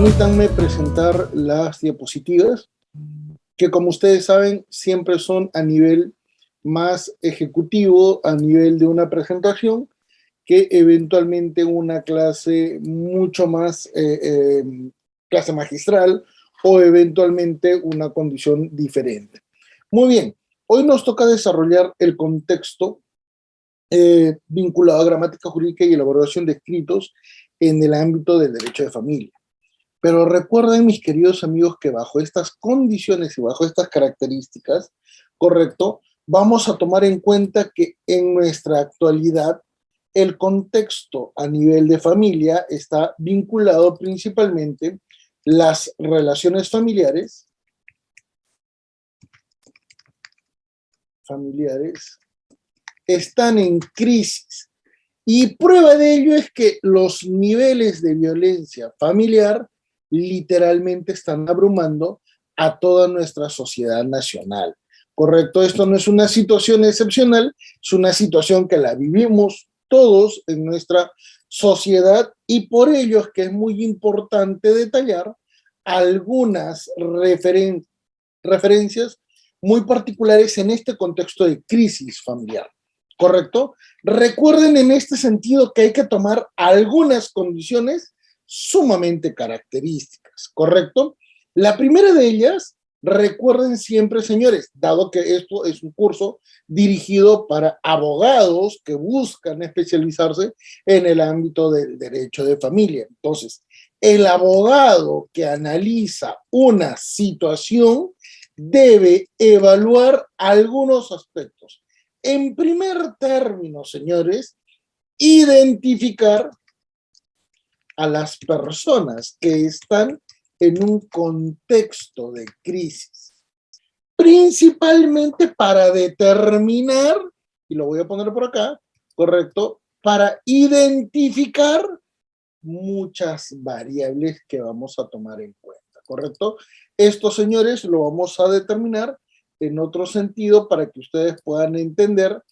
Permítanme presentar las diapositivas, que como ustedes saben, siempre son a nivel más ejecutivo, a nivel de una presentación, que eventualmente una clase mucho más, clase magistral o eventualmente una condición diferente. Muy bien, hoy nos toca desarrollar el contexto vinculado a gramática jurídica y elaboración de escritos en el ámbito del derecho de familia. Pero recuerden, mis queridos amigos, que bajo estas condiciones y bajo estas características, correcto, vamos a tomar en cuenta que en nuestra actualidad el contexto a nivel de familia está vinculado principalmente las relaciones familiares están en crisis. Y prueba de ello es que los niveles de violencia familiar literalmente están abrumando a toda nuestra sociedad nacional. ¿Correcto? Esto no es una situación excepcional, es una situación que la vivimos todos en nuestra sociedad y por ello es que es muy importante detallar algunas referencias muy particulares en este contexto de crisis familiar. ¿Correcto? Recuerden en este sentido que hay que tomar algunas condiciones sumamente características, ¿correcto? La primera de ellas, recuerden siempre, señores, dado que esto es un curso dirigido para abogados que buscan especializarse en el ámbito del derecho de familia. Entonces, el abogado que analiza una situación debe evaluar algunos aspectos. En primer término, señores, identificar a las personas que están en un contexto de crisis, principalmente para determinar, y lo voy a poner por acá, correcto, para identificar muchas variables que vamos a tomar en cuenta, ¿correcto? Esto, señores, lo vamos a determinar en otro sentido para que ustedes puedan entender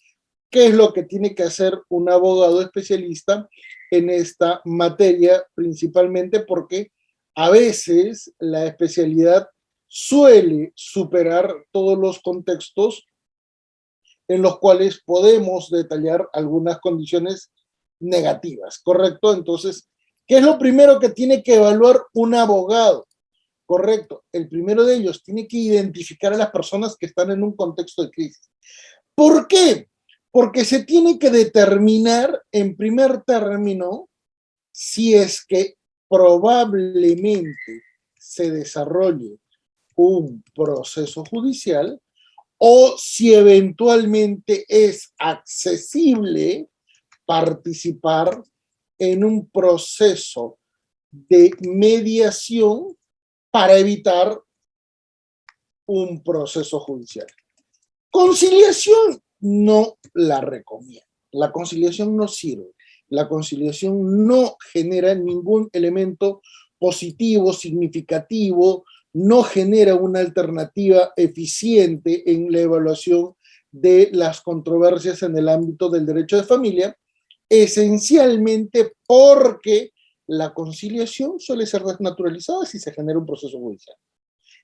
qué es lo que tiene que hacer un abogado especialista en esta materia, principalmente porque a veces la especialidad suele superar todos los contextos en los cuales podemos detallar algunas condiciones negativas, ¿correcto? Entonces, ¿qué es lo primero que tiene que evaluar un abogado? Correcto. El primero de ellos tiene que identificar a las personas que están en un contexto de crisis. ¿Por qué? Porque se tiene que determinar en primer término si es que probablemente se desarrolle un proceso judicial o si eventualmente es accesible participar en un proceso de mediación para evitar un proceso judicial. Conciliación no la recomiendo. La conciliación no sirve. La conciliación no genera ningún elemento positivo, significativo, no genera una alternativa eficiente en la evaluación de las controversias en el ámbito del derecho de familia, esencialmente porque la conciliación suele ser desnaturalizada si se genera un proceso judicial.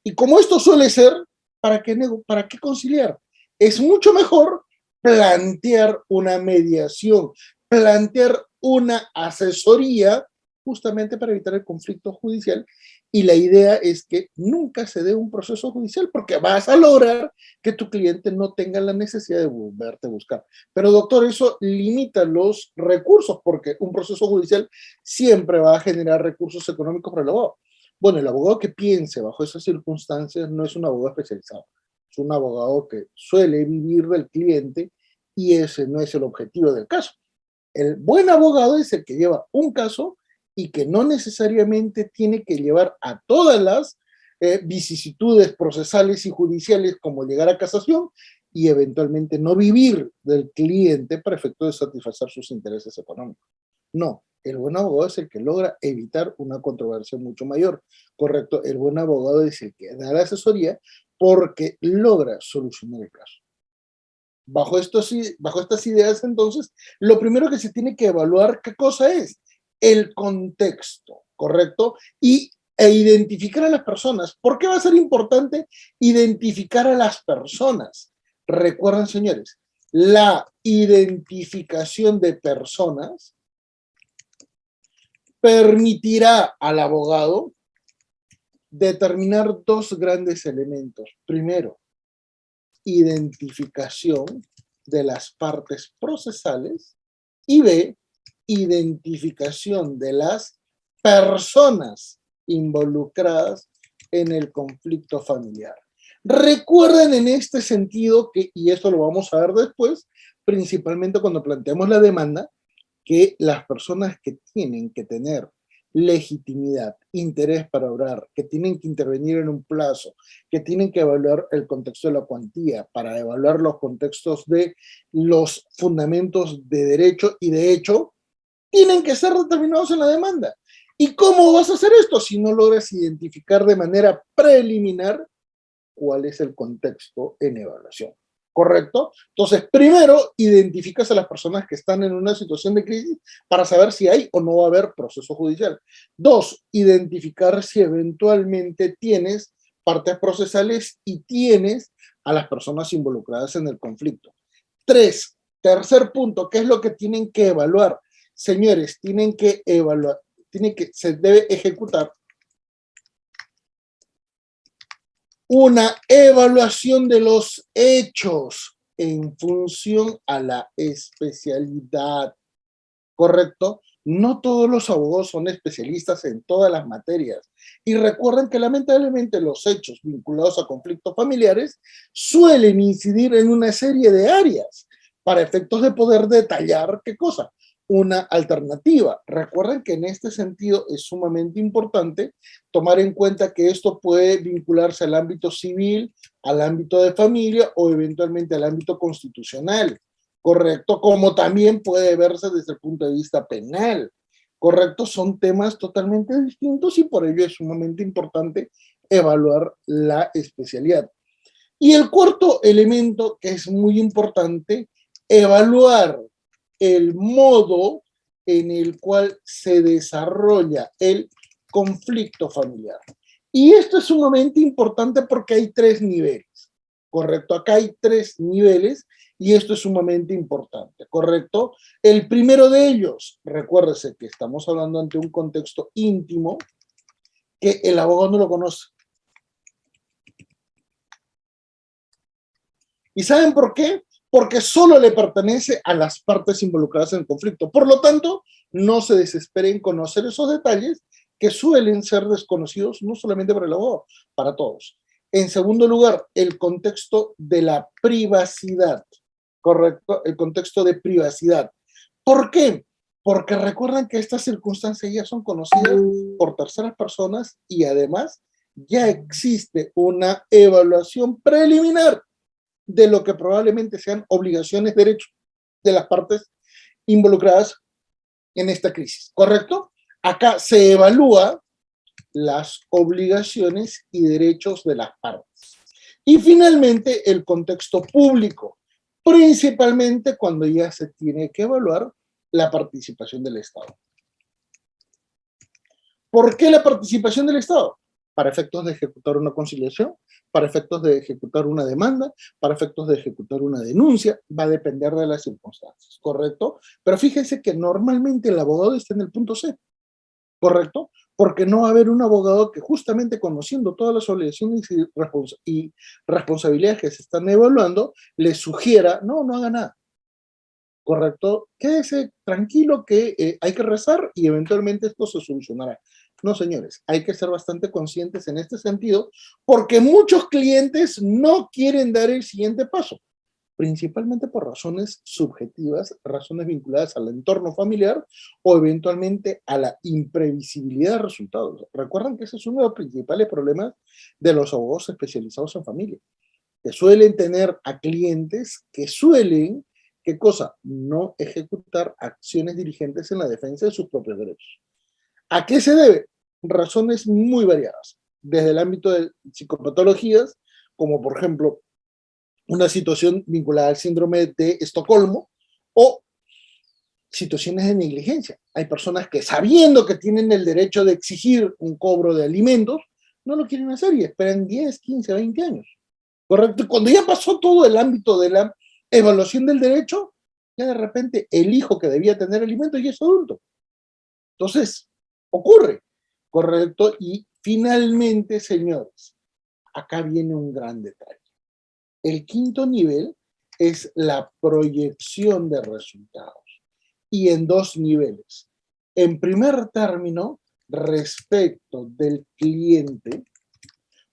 Y como esto suele ser, ¿para qué conciliar? Es mucho mejor plantear una mediación, plantear una asesoría justamente para evitar el conflicto judicial. Y la idea es que nunca se dé un proceso judicial porque vas a lograr que tu cliente no tenga la necesidad de volverte a buscar. Pero doctor, eso limita los recursos porque un proceso judicial siempre va a generar recursos económicos para el abogado. Bueno, el abogado que piense bajo esas circunstancias no es un abogado especializado, es un abogado que suele vivir del cliente y ese no es el objetivo del caso. El buen abogado es el que lleva un caso y que no necesariamente tiene que llevar a todas las vicisitudes procesales y judiciales como llegar a casación y eventualmente no vivir del cliente para efecto de satisfacer sus intereses económicos. No, el buen abogado es el que logra evitar una controversia mucho mayor, ¿correcto? El buen abogado es el que da la asesoría porque logra solucionar el caso. Bajo estas ideas, entonces, lo primero que se tiene que evaluar, ¿qué cosa es? El contexto, ¿correcto? Y e identificar a las personas. ¿Por qué va a ser importante identificar a las personas? Recuerden, señores, la identificación de personas permitirá al abogado determinar dos grandes elementos. Primero, identificación de las partes procesales y B, identificación de las personas involucradas en el conflicto familiar. Recuerden en este sentido que, y esto lo vamos a ver después, principalmente cuando planteemos la demanda, que las personas que tienen que tener legitimidad, interés para obrar, que tienen que intervenir en un plazo, que tienen que evaluar el contexto de la cuantía, para evaluar los contextos de los fundamentos de derecho y de hecho, tienen que ser determinados en la demanda. ¿Y cómo vas a hacer esto si no logras identificar de manera preliminar cuál es el contexto en evaluación? ¿Correcto? Entonces, primero, identificas a las personas que están en una situación de crisis para saber si hay o no va a haber proceso judicial. Dos, identificar si eventualmente tienes partes procesales y tienes a las personas involucradas en el conflicto. Tres, tercer punto, ¿qué es lo que tienen que evaluar? Señores, tienen que evaluar, se debe ejecutar una evaluación de los hechos en función a la especialidad, ¿correcto? No todos los abogados son especialistas en todas las materias. Y recuerden que lamentablemente los hechos vinculados a conflictos familiares suelen incidir en una serie de áreas para efectos de poder detallar, ¿qué cosa? Una alternativa. Recuerden que en este sentido es sumamente importante tomar en cuenta que esto puede vincularse al ámbito civil, al ámbito de familia o eventualmente al ámbito constitucional, ¿correcto? Como también puede verse desde el punto de vista penal, ¿correcto? Son temas totalmente distintos y por ello es sumamente importante evaluar la especialidad. Y el cuarto elemento que es muy importante, evaluar el modo en el cual se desarrolla el conflicto familiar. Y esto es sumamente importante porque hay tres niveles, ¿correcto? Acá hay tres niveles y esto es sumamente importante, ¿correcto? El primero de ellos, recuérdese que estamos hablando ante un contexto íntimo que el abogado no lo conoce. ¿Y saben por qué? Porque solo le pertenece a las partes involucradas en el conflicto. Por lo tanto, no se desesperen en conocer esos detalles que suelen ser desconocidos no solamente para el abogado, para todos. En segundo lugar, el contexto de la privacidad, ¿correcto? El contexto de privacidad. ¿Por qué? Porque recuerdan que estas circunstancias ya son conocidas por terceras personas y además ya existe una evaluación preliminar de lo que probablemente sean obligaciones, derechos de las partes involucradas en esta crisis, ¿correcto? Acá se evalúa las obligaciones y derechos de las partes. Y finalmente, el contexto público, principalmente cuando ya se tiene que evaluar la participación del Estado. ¿Por qué la participación del Estado? Para efectos de ejecutar una conciliación, para efectos de ejecutar una demanda, para efectos de ejecutar una denuncia, va a depender de las circunstancias, ¿correcto? Pero fíjense que normalmente el abogado está en el punto C, ¿correcto? Porque no va a haber un abogado que justamente conociendo todas las obligaciones y responsabilidades que se están evaluando, le sugiera, no, no haga nada, ¿correcto? Quédese tranquilo que hay que rezar y eventualmente esto se solucionará. No, señores, hay que ser bastante conscientes en este sentido porque muchos clientes no quieren dar el siguiente paso, principalmente por razones subjetivas, razones vinculadas al entorno familiar o eventualmente a la imprevisibilidad de resultados. Recuerden que ese es uno de los principales problemas de los abogados especializados en familia, que suelen tener a clientes que suelen, ¿qué cosa? No ejecutar acciones dirigentes en la defensa de sus propios derechos. ¿A qué se debe? Razones muy variadas, desde el ámbito de psicopatologías, como por ejemplo una situación vinculada al síndrome de Estocolmo, o situaciones de negligencia. Hay personas que sabiendo que tienen el derecho de exigir un cobro de alimentos, no lo quieren hacer y esperan 10, 15, 20 años. ¿Correcto? Cuando ya pasó todo el ámbito de la evaluación del derecho, ya de repente el hijo que debía tener alimentos ya es adulto. Entonces, ocurre, ¿correcto? Y finalmente, señores, acá viene un gran detalle. El quinto nivel es la proyección de resultados y en dos niveles. En primer término, respecto del cliente,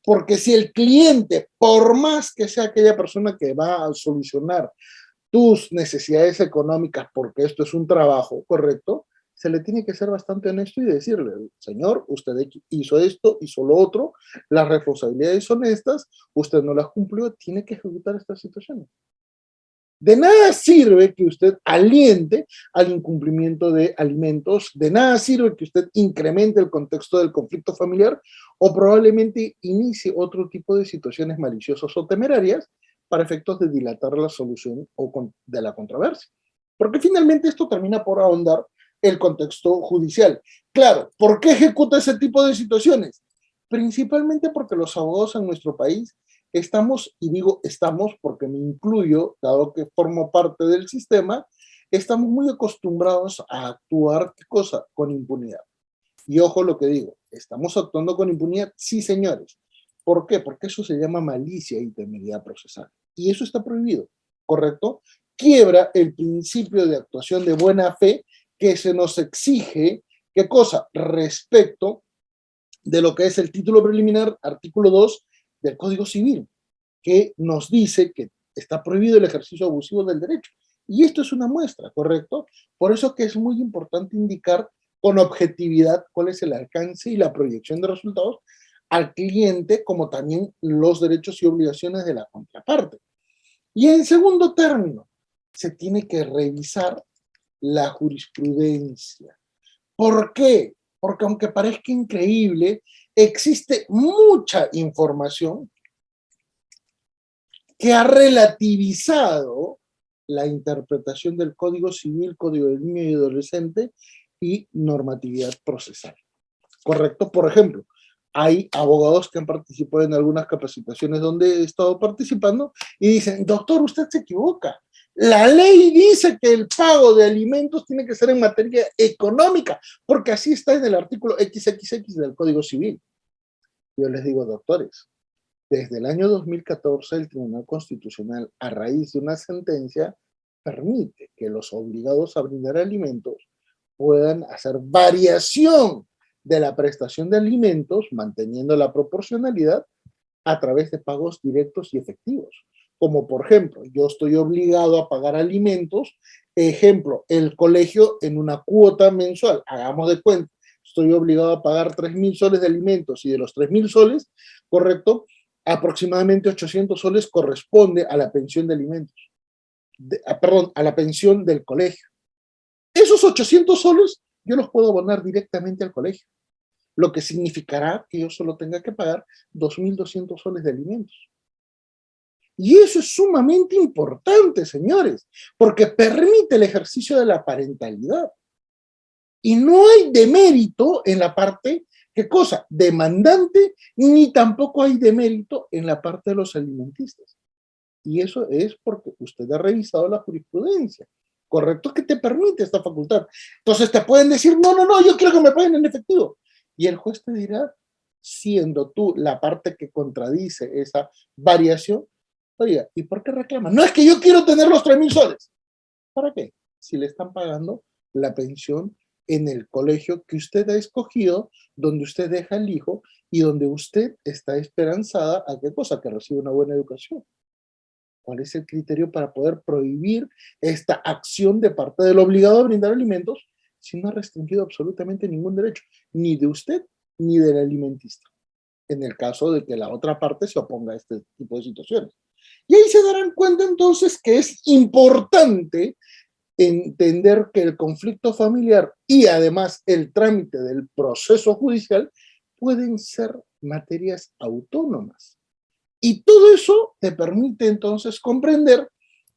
porque si el cliente, por más que sea aquella persona que va a solucionar tus necesidades económicas, porque esto es un trabajo, ¿correcto? Se le tiene que ser bastante honesto y decirle, señor, usted hizo esto, hizo lo otro, las responsabilidades son estas, usted no las cumplió, tiene que ejecutar estas situaciones. De nada sirve que usted aliente al incumplimiento de alimentos, de nada sirve que usted incremente el contexto del conflicto familiar o probablemente inicie otro tipo de situaciones maliciosas o temerarias para efectos de dilatar la solución de la controversia. Porque finalmente esto termina por ahondar el contexto judicial. Claro, ¿por qué ejecuta ese tipo de situaciones? Principalmente porque los abogados en nuestro país estamos, y digo estamos porque me incluyo, dado que formo parte del sistema, estamos muy acostumbrados a actuar, ¿qué cosa? Con impunidad. Y ojo lo que digo, ¿estamos actuando con impunidad? Sí, señores. ¿Por qué? Porque eso se llama malicia y temeridad procesal. Y eso está prohibido, ¿correcto? Quiebra el principio de actuación de buena fe que se nos exige, ¿qué cosa? Respecto de lo que es el título preliminar, artículo 2 del Código Civil, que nos dice que está prohibido el ejercicio abusivo del derecho. Y esto es una muestra, ¿correcto? Por eso que es muy importante indicar con objetividad cuál es el alcance y la proyección de resultados al cliente, como también los derechos y obligaciones de la contraparte. Y en segundo término, se tiene que revisar la jurisprudencia. ¿Por qué? Porque aunque parezca increíble, existe mucha información que ha relativizado la interpretación del Código Civil, Código del Niño y Adolescente y normatividad procesal. ¿Correcto? Por ejemplo, hay abogados que han participado en algunas capacitaciones donde he estado participando y dicen, doctor, usted se equivoca. La ley dice que el pago de alimentos tiene que ser en materia económica, porque así está en el artículo XXX del Código Civil. Yo les digo, doctores, desde el año 2014 el Tribunal Constitucional, a raíz de una sentencia, permite que los obligados a brindar alimentos puedan hacer variación de la prestación de alimentos, manteniendo la proporcionalidad a través de pagos directos y efectivos. Como por ejemplo, yo estoy obligado a pagar alimentos, ejemplo, el colegio en una cuota mensual, hagamos de cuenta, estoy obligado a pagar 3.000 soles de alimentos y de los 3.000 soles, correcto, aproximadamente 800 soles corresponde a la pensión de alimentos, perdón, a la pensión del colegio. Esos 800 soles yo los puedo abonar directamente al colegio, lo que significará que yo solo tenga que pagar 2.200 soles de alimentos. Y eso es sumamente importante, señores, porque permite el ejercicio de la parentalidad. Y no hay demérito en la parte, ¿qué cosa? Demandante, ni tampoco hay demérito en la parte de los alimentistas. Y eso es porque usted ha revisado la jurisprudencia, ¿correcto? Que te permite esta facultad. Entonces te pueden decir, no, no, no, yo quiero que me paguen en efectivo. Y el juez te dirá, siendo tú la parte que contradice esa variación, oiga, ¿y por qué reclama? No es que yo quiero tener los 3.000 soles. ¿Para qué? Si le están pagando la pensión en el colegio que usted ha escogido, donde usted deja al hijo y donde usted está esperanzada a qué cosa, que reciba una buena educación. ¿Cuál es el criterio para poder prohibir esta acción de parte del obligado a brindar alimentos si no ha restringido absolutamente ningún derecho, ni de usted ni del alimentista, en el caso de que la otra parte se oponga a este tipo de situaciones? Y ahí se darán cuenta entonces que es importante entender que el conflicto familiar y además el trámite del proceso judicial pueden ser materias autónomas. Y todo eso te permite entonces comprender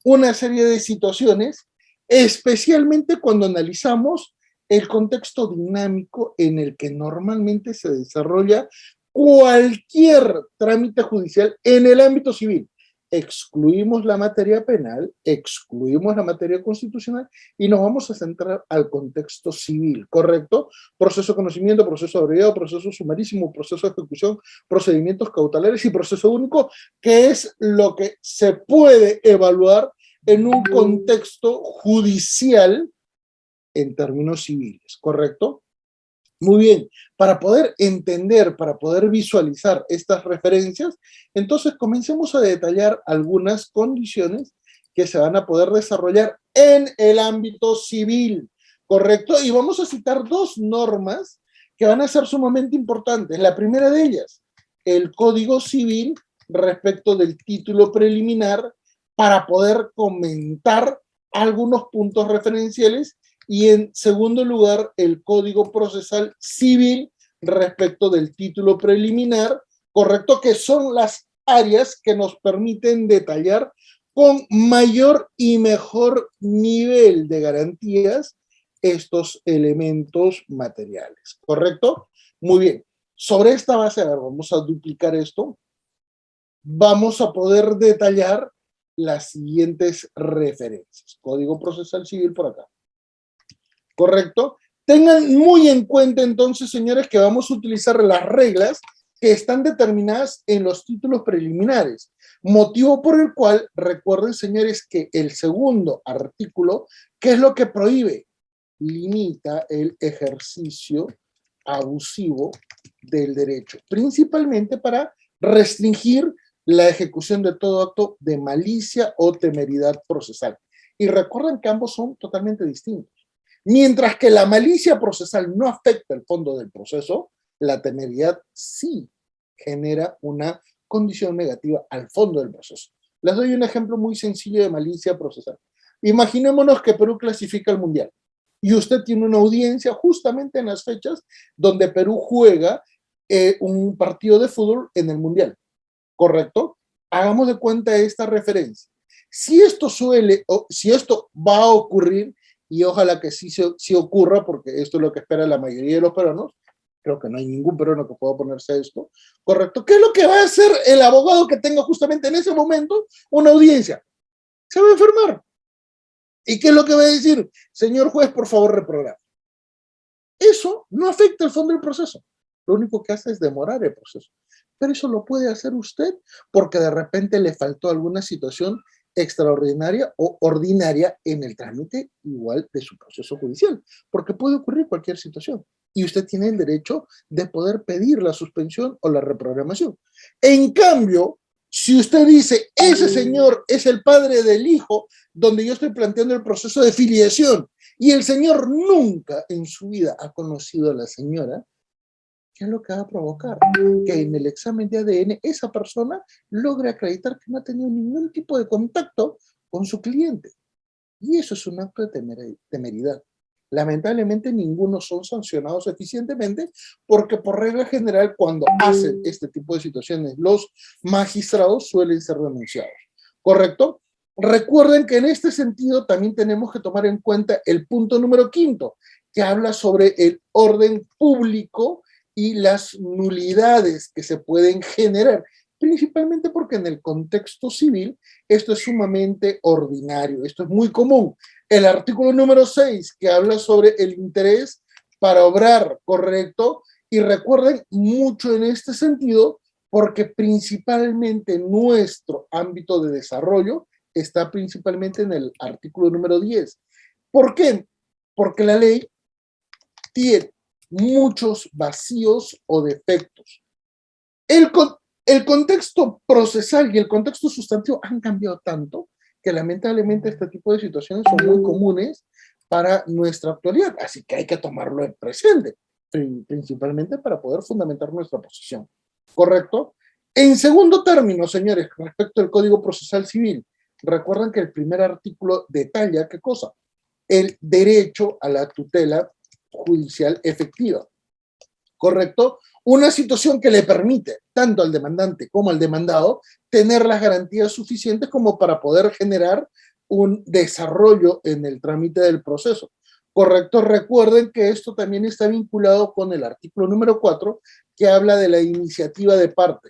una serie de situaciones especialmente cuando analizamos el contexto dinámico en el que normalmente se desarrolla cualquier trámite judicial en el ámbito civil. Excluimos la materia penal, excluimos la materia constitucional y nos vamos a centrar al contexto civil, ¿correcto? Proceso de conocimiento, proceso abreviado, proceso sumarísimo, proceso de ejecución, procedimientos cautelares y proceso único, que es lo que se puede evaluar en un contexto judicial en términos civiles, ¿correcto? Muy bien, para poder entender, para poder visualizar estas referencias, entonces comencemos a detallar algunas condiciones que se van a poder desarrollar en el ámbito civil, ¿correcto? Y vamos a citar dos normas que van a ser sumamente importantes. La primera de ellas, el Código Civil respecto del título preliminar para poder comentar algunos puntos referenciales y en segundo lugar, el Código Procesal Civil respecto del título preliminar, correcto, que son las áreas que nos permiten detallar con mayor y mejor nivel de garantías estos elementos materiales, ¿correcto? Muy bien. Sobre esta base, a ver, vamos a duplicar esto. Vamos a poder detallar las siguientes referencias. Código Procesal Civil por acá. ¿Correcto? Tengan muy en cuenta entonces, señores, que vamos a utilizar las reglas que están determinadas en los títulos preliminares, motivo por el cual, recuerden, señores, que el segundo artículo, ¿qué es lo que prohíbe? Limita el ejercicio abusivo del derecho, principalmente para restringir la ejecución de todo acto de malicia o temeridad procesal. Y recuerden que ambos son totalmente distintos. Mientras que la malicia procesal no afecta el fondo del proceso, la temeridad sí genera una condición negativa al fondo del proceso. Les doy un ejemplo muy sencillo de malicia procesal. Imaginémonos que Perú clasifica al Mundial y usted tiene una audiencia justamente en las fechas donde Perú juega un partido de fútbol en el Mundial, ¿correcto? Hagamos de cuenta esta referencia. Si esto si esto va a ocurrir, y ojalá que sí ocurra, porque esto es lo que espera la mayoría de los peruanos, creo que no hay ningún peruano que pueda oponerse a esto, ¿correcto? ¿Qué es lo que va a hacer el abogado que tenga justamente en ese momento una audiencia? Se va a enfermar. ¿Y qué es lo que va a decir? Señor juez, por favor, reprograme. Eso no afecta el fondo del proceso. Lo único que hace es demorar el proceso. Pero eso lo puede hacer usted porque de repente le faltó alguna situación extraordinaria o ordinaria en el trámite igual de su proceso judicial, porque puede ocurrir cualquier situación y usted tiene el derecho de poder pedir la suspensión o la reprogramación. En cambio, si usted dice, ese señor es el padre del hijo, donde yo estoy planteando el proceso de filiación, y el señor nunca en su vida ha conocido a la señora, ¿qué es lo que va a provocar? Que en el examen de ADN esa persona logre acreditar que no ha tenido ningún tipo de contacto con su cliente. Y eso es un acto de temeridad. Lamentablemente ninguno son sancionados eficientemente porque por regla general cuando hacen este tipo de situaciones los magistrados suelen ser denunciados. ¿Correcto? Recuerden que en este sentido también tenemos que tomar en cuenta el punto número 5, que habla sobre el orden público y las nulidades que se pueden generar, principalmente porque en el contexto civil esto es sumamente ordinario, esto es muy común. El artículo número 6, que habla sobre el interés para obrar, ¿correcto? Y recuerden mucho en este sentido, porque principalmente nuestro ámbito de desarrollo está principalmente en el artículo número 10. ¿Por qué? Porque la ley tiene muchos vacíos o defectos. El contexto procesal y el contexto sustantivo han cambiado tanto que lamentablemente este tipo de situaciones son muy comunes para nuestra actualidad, así que hay que tomarlo en presente, principalmente para poder fundamentar nuestra posición. ¿Correcto? En segundo término, señores, respecto al Código Procesal Civil, recuerden que el primer artículo detalla ¿qué cosa? El derecho a la tutela judicial efectiva. ¿Correcto? Una situación que le permite tanto al demandante como al demandado tener las garantías suficientes como para poder generar un desarrollo en el trámite del proceso. Correcto, recuerden que esto también está vinculado con el artículo número 4, que habla de la iniciativa de parte.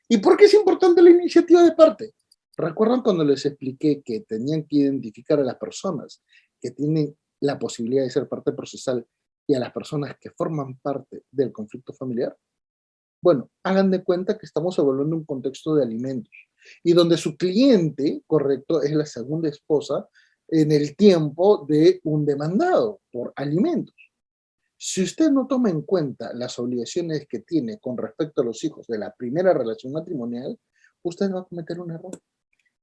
¿Y por qué es importante la iniciativa de parte? ¿Recuerdan cuando les expliqué que tenían que identificar a las personas que tienen la posibilidad de ser parte procesal y a las personas que forman parte del conflicto familiar? Bueno, hagan de cuenta que estamos evaluando un contexto de alimentos y donde su cliente, correcto, es la segunda esposa en el tiempo de un demandado por alimentos. Si usted no toma en cuenta las obligaciones que tiene con respecto a los hijos de la primera relación matrimonial, usted va a cometer un error.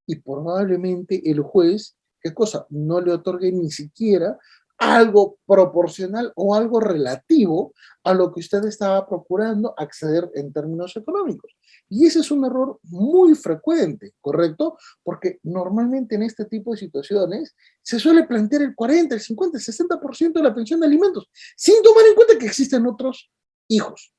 Y probablemente el juez, ¿qué cosa? No le otorgue ni siquiera algo proporcional o algo relativo a lo que usted estaba procurando acceder en términos económicos. Y ese es un error muy frecuente, ¿correcto? Porque normalmente en este tipo de situaciones se suele plantear el 40, el 50, el 60% de la pensión de alimentos, sin tomar en cuenta que existen otros hijos.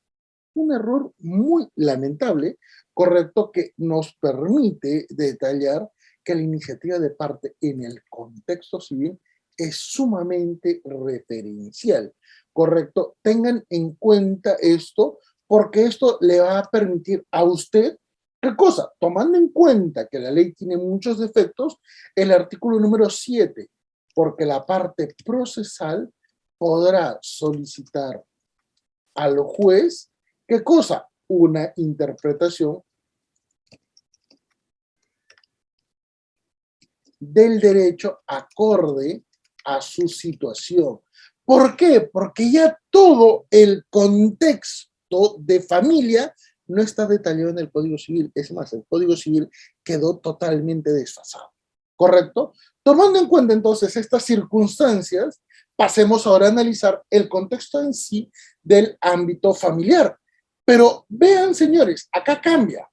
Un error muy lamentable, correcto, que nos permite detallar que la iniciativa de parte en el contexto civil es sumamente referencial, correcto. Tengan en cuenta esto porque esto le va a permitir a usted, ¿qué cosa? Tomando en cuenta que la ley tiene muchos defectos, el artículo número 7, porque la parte procesal podrá solicitar al juez, ¿qué cosa? Una interpretación del derecho acorde a su situación. ¿Por qué? Porque ya todo el contexto de familia no está detallado en el Código Civil. Es más, el Código Civil quedó totalmente desfasado. ¿Correcto? Tomando en cuenta entonces estas circunstancias, pasemos ahora a analizar el contexto en sí del ámbito familiar. Pero vean, señores, acá cambia.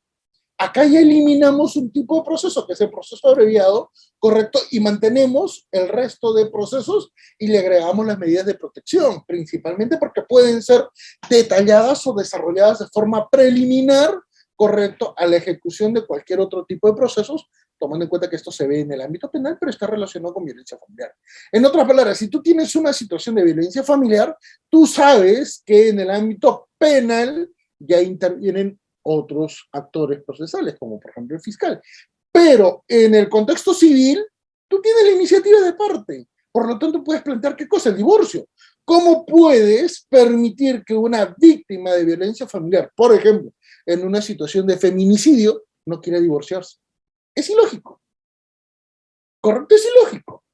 Acá ya eliminamos un tipo de proceso, que es el proceso abreviado, correcto, y mantenemos el resto de procesos y le agregamos las medidas de protección, principalmente porque pueden ser detalladas o desarrolladas de forma preliminar, correcto, a la ejecución de cualquier otro tipo de procesos, tomando en cuenta que esto se ve en el ámbito penal, pero está relacionado con violencia familiar. En otras palabras, si tú tienes una situación de violencia familiar, tú sabes que en el ámbito penal ya intervienen otros actores procesales, como por ejemplo el fiscal. Pero en el contexto civil, tú tienes la iniciativa de parte. Por lo tanto, puedes plantear qué cosa, el divorcio. ¿Cómo puedes permitir que una víctima de violencia familiar, por ejemplo, en una situación de feminicidio, no quiera divorciarse? Es ilógico. ¿Correcto? Es ilógico.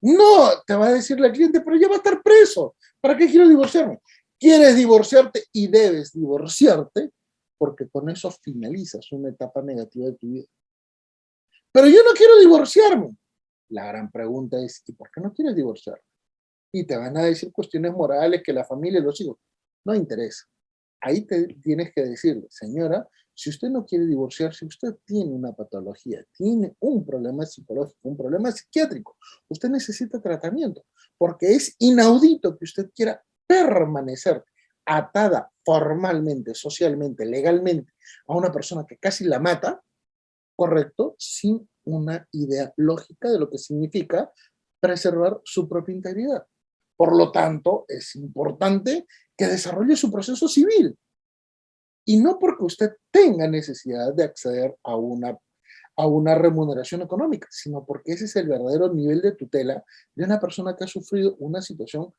No, te va a decir la cliente, pero ya va a estar preso. ¿Para qué quiero divorciarme? Quieres divorciarte y debes divorciarte porque con eso finalizas una etapa negativa de tu vida. Pero yo no quiero divorciarme. La gran pregunta es, ¿y por qué no quieres divorciar? Y te van a decir cuestiones morales, que la familia y los hijos. No interesa. Ahí te tienes que decirle, señora, si usted no quiere divorciarse, usted tiene una patología, tiene un problema psicológico, un problema psiquiátrico. Usted necesita tratamiento, porque es inaudito que usted quiera permanecer atada formalmente, socialmente, legalmente a una persona que casi la mata, correcto, sin una idea lógica de lo que significa preservar su propia integridad. Por lo tanto, es importante que desarrolle su proceso civil. Y no porque usted tenga necesidad de acceder a una remuneración económica, sino porque ese es el verdadero nivel de tutela de una persona que ha sufrido una situación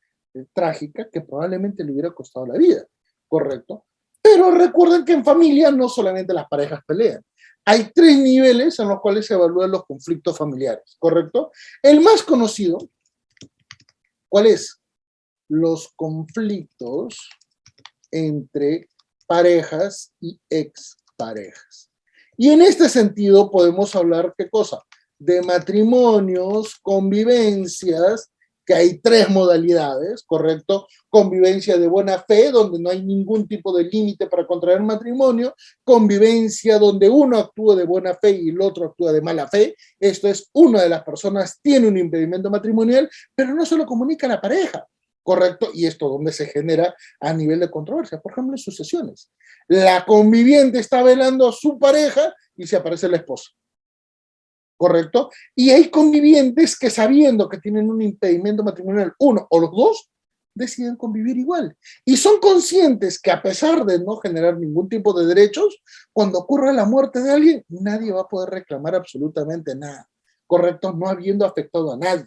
trágica que probablemente le hubiera costado la vida, ¿correcto? Pero recuerden que en familia no solamente las parejas pelean. Hay 3 niveles en los cuales se evalúan los conflictos familiares, ¿correcto? El más conocido, ¿cuál es? Los conflictos entre parejas y exparejas. Y en este sentido podemos hablar, ¿qué cosa? De matrimonios, convivencias, que hay 3 modalidades, ¿correcto? Convivencia de buena fe, donde no hay ningún tipo de límite para contraer matrimonio, convivencia donde uno actúa de buena fe y el otro actúa de mala fe, esto es, una de las personas tiene un impedimento matrimonial, pero no se lo comunica a la pareja, ¿correcto? Y esto donde se genera a nivel de controversia, por ejemplo, en sucesiones. La conviviente está velando a su pareja y se aparece la esposa. ¿correcto? Y hay convivientes que sabiendo que tienen un impedimento matrimonial, uno o los dos, deciden convivir igual. Y son conscientes que a pesar de no generar ningún tipo de derechos, cuando ocurra la muerte de alguien, nadie va a poder reclamar absolutamente nada, ¿correcto? No habiendo afectado a nadie.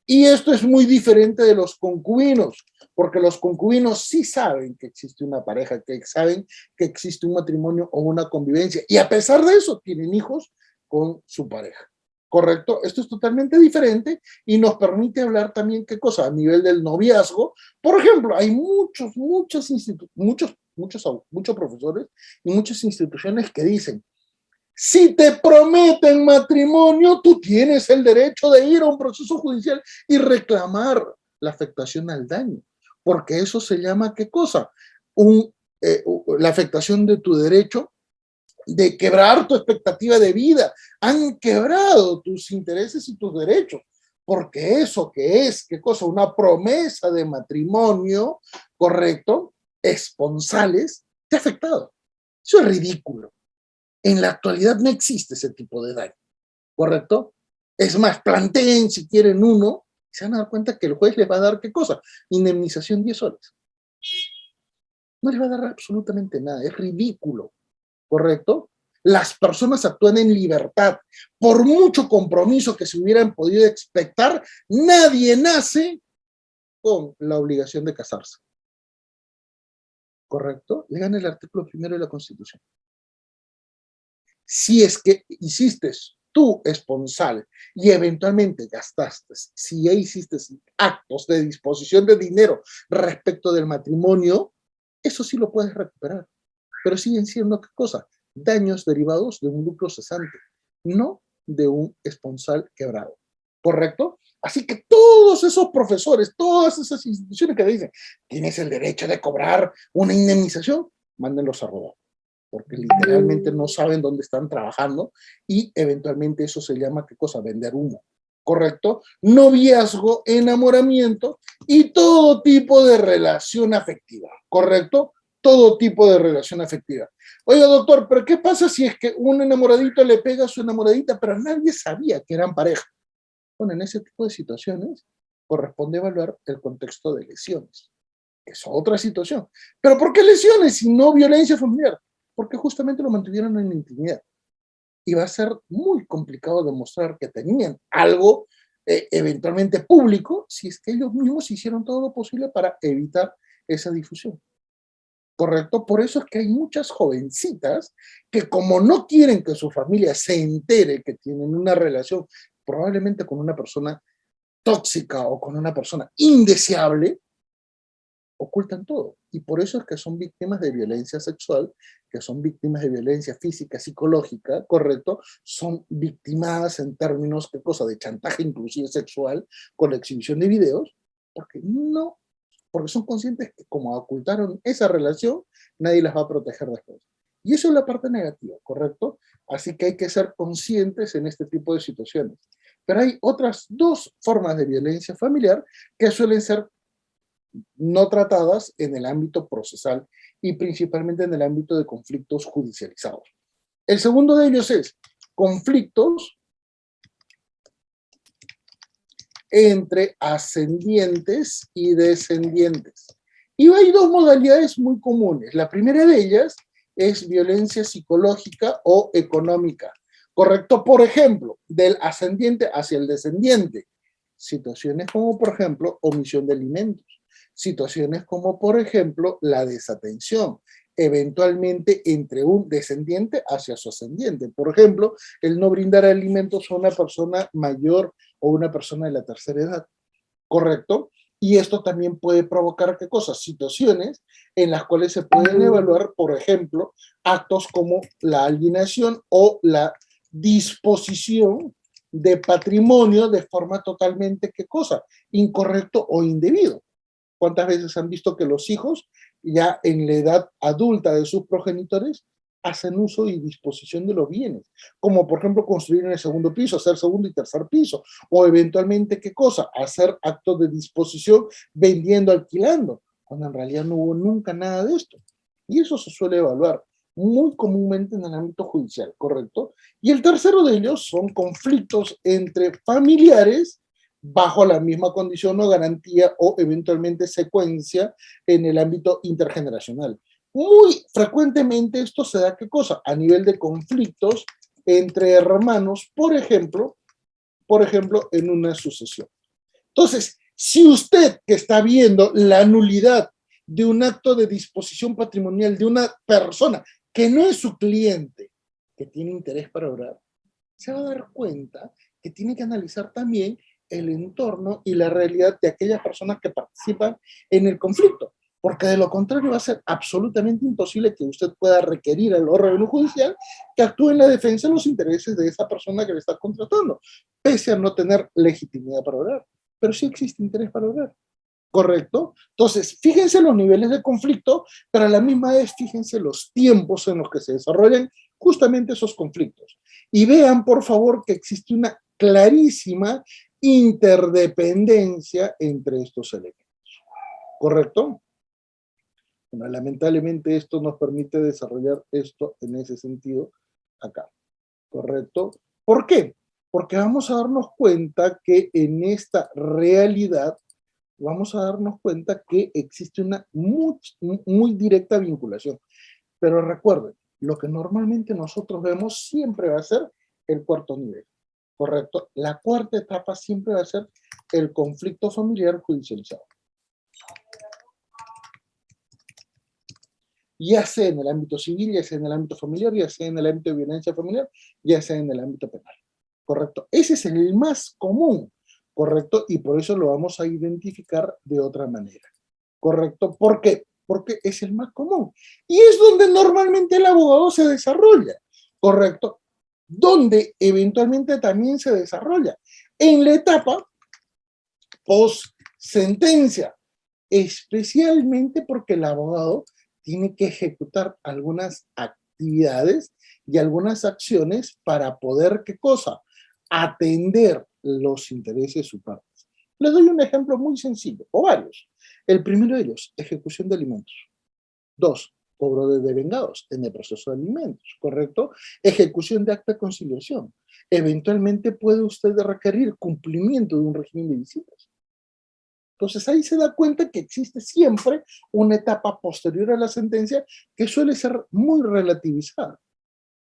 Y esto es muy diferente de los concubinos, porque los concubinos sí saben que existe una pareja, que saben que existe un matrimonio o una convivencia, y a pesar de eso tienen hijos con su pareja. ¿Correcto? Esto es totalmente diferente y nos permite hablar también, ¿qué cosa? A nivel del noviazgo. Por ejemplo, hay muchos profesores y muchas instituciones que dicen, si te prometen matrimonio, tú tienes el derecho de ir a un proceso judicial y reclamar la afectación al daño, porque eso se llama, ¿qué cosa? La afectación de tu derecho de quebrar tu expectativa de vida. Han quebrado tus intereses y tus derechos, porque eso que es, ¿qué cosa? Una promesa de matrimonio, ¿correcto? Esponsales, te ha afectado. Eso es ridículo. En la actualidad no existe ese tipo de daño, ¿correcto? Es más, planteen si quieren uno, y se van a dar cuenta que el juez les va a dar, ¿qué cosa? Indemnización 10 soles. No les va a dar absolutamente nada, es ridículo, ¿correcto? Las personas actúan en libertad. Por mucho compromiso que se hubieran podido expectar, nadie nace con la obligación de casarse, ¿correcto? Lean el artículo 1 de la Constitución. Si es que hiciste tú esponsal y eventualmente gastaste, si ya hiciste actos de disposición de dinero respecto del matrimonio, eso sí lo puedes recuperar. Pero siguen siendo, ¿qué cosa? Daños derivados de un lucro cesante, no de un esponsal quebrado. ¿Correcto? Así que todos esos profesores, todas esas instituciones que dicen, tienes el derecho de cobrar una indemnización, mándenlos a rodar, porque literalmente no saben dónde están trabajando y eventualmente eso se llama, ¿qué cosa? Vender humo, ¿correcto? Noviazgo, enamoramiento y todo tipo de relación afectiva, ¿correcto? Todo tipo de relación afectiva. Oiga, doctor, pero ¿qué pasa si es que un enamoradito le pega a su enamoradita, pero nadie sabía que eran pareja? Bueno, en ese tipo de situaciones corresponde evaluar el contexto de lesiones. Es otra situación. ¿Pero por qué lesiones y no violencia familiar? Porque justamente lo mantuvieron en la intimidad. Y va a ser muy complicado demostrar que tenían algo eventualmente público si es que ellos mismos hicieron todo lo posible para evitar esa difusión. ¿Correcto? Por eso es que hay muchas jovencitas que como no quieren que su familia se entere que tienen una relación probablemente con una persona tóxica o con una persona indeseable, ocultan todo. Y por eso es que son víctimas de violencia sexual, que son víctimas de violencia física, psicológica, ¿correcto? Son victimadas en términos, ¿qué cosa? De chantaje inclusive sexual, con la exhibición de videos, porque son conscientes que como ocultaron esa relación, nadie las va a proteger después. Y eso es la parte negativa, ¿correcto? Así que hay que ser conscientes en este tipo de situaciones. Pero hay otras dos formas de violencia familiar que suelen ser no tratadas en el ámbito procesal y principalmente en el ámbito de conflictos judicializados. El segundo de ellos es conflictos entre ascendientes y descendientes. Y hay dos modalidades muy comunes. La primera de ellas es violencia psicológica o económica. ¿Correcto? Por ejemplo, del ascendiente hacia el descendiente. Situaciones como, por ejemplo, omisión de alimentos. Situaciones como, por ejemplo, la desatención, eventualmente entre un descendiente hacia su ascendiente. Por ejemplo, el no brindar alimentos a una persona mayor o una persona de la tercera edad, ¿correcto? Y esto también puede provocar, ¿qué cosas? Situaciones en las cuales se pueden evaluar, por ejemplo, actos como la alienación o la disposición de patrimonio de forma totalmente, ¿qué cosa? Incorrecto o indebido. ¿Cuántas veces han visto que los hijos, ya en la edad adulta de sus progenitores, hacen uso y disposición de los bienes? Como por ejemplo construir en el segundo piso, hacer segundo y tercer piso, o eventualmente, ¿qué cosa? Hacer actos de disposición vendiendo, alquilando, cuando en realidad no hubo nunca nada de esto. Y eso se suele evaluar. muy comúnmente en el ámbito judicial, ¿correcto? Y el tercero de ellos son conflictos entre familiares bajo la misma condición o garantía o eventualmente secuencia en el ámbito intergeneracional. Muy frecuentemente esto se da, ¿qué cosa? A nivel de conflictos entre hermanos, por ejemplo, en una sucesión. Entonces, si usted que está viendo la nulidad de un acto de disposición patrimonial de una persona que no es su cliente, que tiene interés para obrar, se va a dar cuenta que tiene que analizar también el entorno y la realidad de aquellas personas que participan en el conflicto, porque de lo contrario va a ser absolutamente imposible que usted pueda requerir al órgano judicial que actúe en la defensa de los intereses de esa persona que le está contratando, pese a no tener legitimidad para obrar, pero sí existe interés para obrar. ¿Correcto? Entonces, fíjense los niveles de conflicto, pero a la misma vez fíjense los tiempos en los que se desarrollan justamente esos conflictos. Y vean, por favor, que existe una clarísima interdependencia entre estos elementos. ¿Correcto? Bueno, lamentablemente esto nos permite desarrollar esto en ese sentido acá. ¿Correcto? ¿Por qué? Porque vamos a darnos cuenta que en esta realidad vamos a darnos cuenta que existe una muy directa vinculación. Pero recuerden, lo que normalmente nosotros vemos siempre va a ser el cuarto nivel, ¿correcto? La cuarta etapa siempre va a ser el conflicto familiar judicializado. Ya sea en el ámbito civil, ya sea en el ámbito familiar, ya sea en el ámbito de violencia familiar, ya sea en el ámbito penal, ¿correcto? Ese es el más común, ¿correcto? Y por eso lo vamos a identificar de otra manera, ¿correcto? ¿Por qué? Porque es el más común. Y es donde normalmente el abogado se desarrolla, ¿correcto? Donde eventualmente también se desarrolla. En la etapa post-sentencia, especialmente porque el abogado tiene que ejecutar algunas actividades y algunas acciones para poder, ¿qué cosa? Atender los intereses de su parte. Les doy un ejemplo muy sencillo, o varios. El primero de ellos, ejecución de alimentos. Dos, cobro de devengados en el proceso de alimentos, ¿correcto? Ejecución de acta de conciliación. Eventualmente puede usted requerir cumplimiento de un régimen de visitas. Entonces ahí se da cuenta que existe siempre una etapa posterior a la sentencia que suele ser muy relativizada.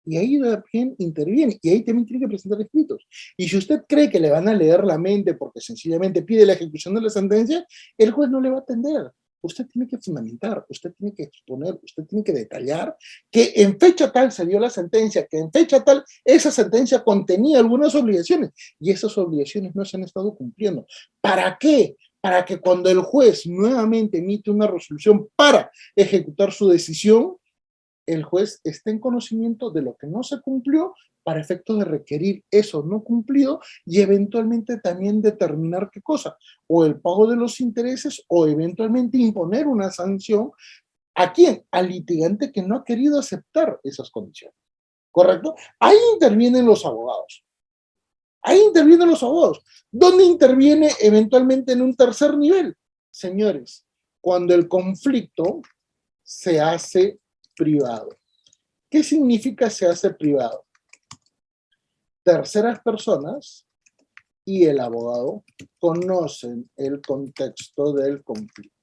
Y ahí también interviene, y ahí también tiene que presentar escritos. Y si usted cree que le van a leer la mente porque sencillamente pide la ejecución de la sentencia, el juez no le va a atender. Usted tiene que fundamentar, usted tiene que exponer, usted tiene que detallar que en fecha tal se dio la sentencia, que en fecha tal esa sentencia contenía algunas obligaciones y esas obligaciones no se han estado cumpliendo. ¿Para qué? Para que cuando el juez nuevamente emite una resolución para ejecutar su decisión, el juez esté en conocimiento de lo que no se cumplió para efectos de requerir eso no cumplido y eventualmente también determinar qué cosa, o el pago de los intereses o eventualmente imponer una sanción. ¿A quién? Al litigante que no ha querido aceptar esas condiciones. ¿Correcto? Ahí intervienen los abogados. Ahí intervienen los abogados. ¿Dónde interviene eventualmente en un tercer nivel? Señores, cuando el conflicto se hace privado. ¿Qué significa se hace privado? Terceras personas y el abogado conocen el contexto del conflicto.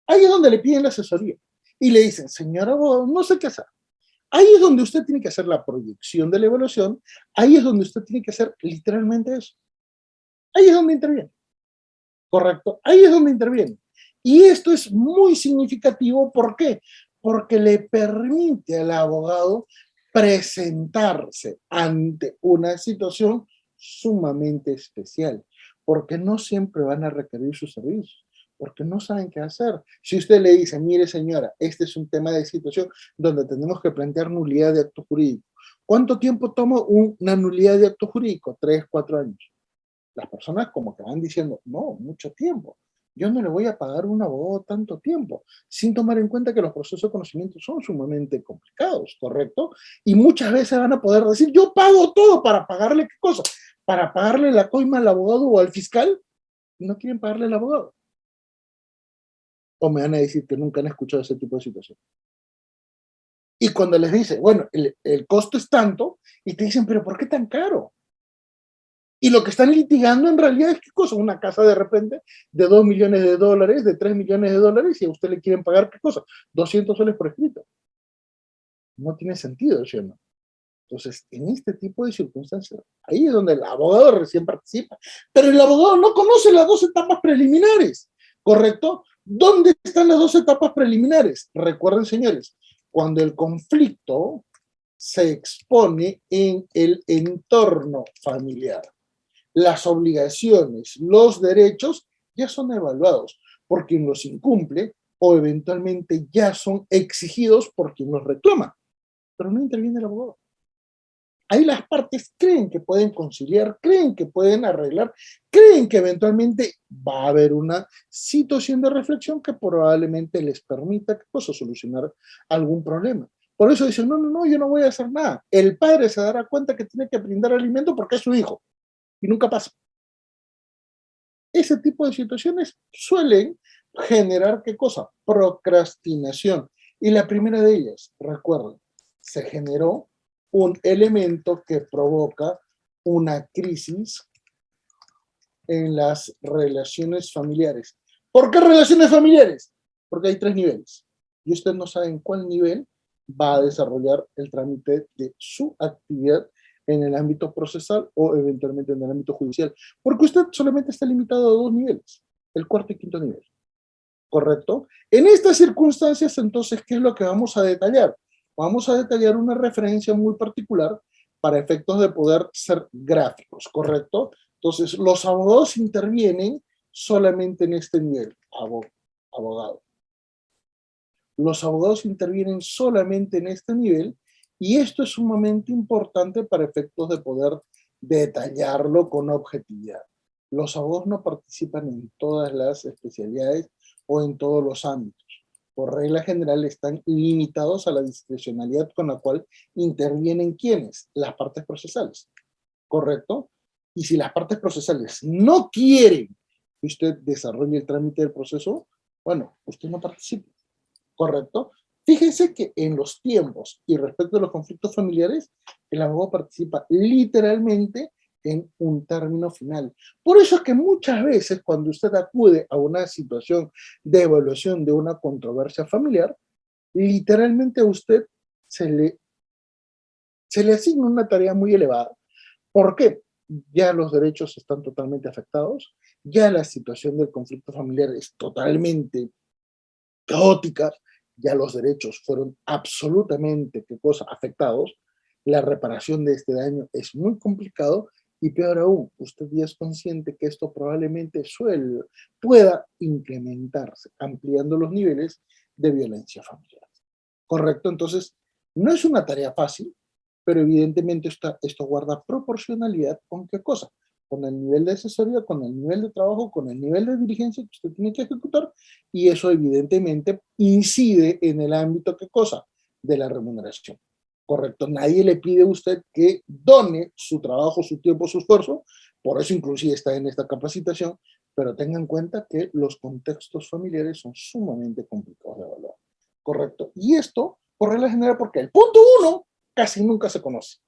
Ahí es donde le piden la asesoría y le dicen, señor abogado, no sé qué hacer. Ahí es donde usted tiene que hacer la proyección de la evaluación, ahí es donde usted tiene que hacer literalmente eso. Ahí es donde interviene, ¿correcto? Ahí es donde interviene. Y esto es muy significativo, ¿por qué? Porque le permite al abogado presentarse ante una situación sumamente especial, porque no siempre van a requerir sus servicios, porque no saben qué hacer. Si usted le dice, mire señora, este es un tema de situación donde tenemos que plantear nulidad de acto jurídico. ¿Cuánto tiempo toma una nulidad de acto jurídico? 3, 4 años. Las personas como que van diciendo, no, mucho tiempo. Yo no le voy a pagar a un abogado tanto tiempo, sin tomar en cuenta que los procesos de conocimiento son sumamente complicados, ¿correcto? Y muchas veces van a poder decir, yo pago todo para pagarle qué cosa, para pagarle la coima al abogado o al fiscal, y no quieren pagarle al abogado. O me van a decir que nunca han escuchado ese tipo de situación. Y cuando les dice, bueno, el costo es tanto, y te dicen, pero ¿por qué tan caro? Y lo que están litigando en realidad es qué cosa, una casa de repente de 2 millones de dólares, de 3 millones de dólares, y a usted le quieren pagar qué cosa, 200 soles por escrito. No tiene sentido, ¿sí o no? Entonces, en este tipo de circunstancias, ahí es donde el abogado recién participa. Pero el abogado no conoce las dos etapas preliminares, ¿correcto? ¿Dónde están las dos etapas preliminares? Recuerden, señores, cuando el conflicto se expone en el entorno familiar. Las obligaciones, los derechos ya son evaluados por quien los incumple o eventualmente ya son exigidos por quien los reclama, pero no interviene el abogado. Ahí las partes creen que pueden conciliar, creen que pueden arreglar, creen que eventualmente va a haber una situación de reflexión que probablemente les permita solucionar algún problema. Por eso dicen, no, no, no, yo no voy a hacer nada. El padre se dará cuenta que tiene que brindar alimento porque es su hijo y nunca pasa. Ese tipo de situaciones suelen generar, ¿qué cosa? Procrastinación. Y la primera de ellas, recuerden, se generó un elemento que provoca una crisis en las relaciones familiares. ¿Por qué relaciones familiares? Porque hay tres niveles. Y usted no sabe en cuál nivel va a desarrollar el trámite de su actividad en el ámbito procesal o eventualmente en el ámbito judicial. Porque usted solamente está limitado a dos niveles, el cuarto y quinto nivel. ¿Correcto? En estas circunstancias, entonces, ¿qué es lo que vamos a detallar? Vamos a detallar una referencia muy particular para efectos de poder ser gráficos, ¿correcto? Entonces, los abogados intervienen solamente en este nivel, abogado. Los abogados intervienen solamente en este nivel y esto es sumamente importante para efectos de poder detallarlo con objetividad. Los abogados no participan en todas las especialidades o en todos los ámbitos. Por regla general están limitados a la discrecionalidad con la cual intervienen quienes, las partes procesales, ¿correcto? Y si las partes procesales no quieren que usted desarrolle el trámite del proceso, bueno, usted no participa. ¿Correcto? Fíjense que en los tiempos y respecto a los conflictos familiares, el abogado participa literalmente en un término final. Por eso es que muchas veces cuando usted acude a una situación de evaluación de una controversia familiar, literalmente a usted se le, se le asigna una tarea muy elevada. ¿Por qué? Ya los derechos están totalmente afectados, ya la situación del conflicto familiar es totalmente caótica, ya los derechos fueron absolutamente, ¿qué cosa?, afectados, la reparación de este daño es muy complicado y peor aún, usted ya es consciente que esto probablemente pueda incrementarse, ampliando los niveles de violencia familiar. ¿Correcto? Entonces, no es una tarea fácil, pero evidentemente esto guarda proporcionalidad con qué cosa, con el nivel de asesoría, con el nivel de trabajo, con el nivel de diligencia que usted tiene que ejecutar, y eso evidentemente incide en el ámbito, ¿qué cosa?, de la remuneración. Correcto, nadie le pide a usted que done su trabajo, su tiempo, su esfuerzo, por eso inclusive está en esta capacitación, pero tenga en cuenta que los contextos familiares son sumamente complicados de evaluar. Correcto, y esto por regla general porque el punto uno casi nunca se conoce.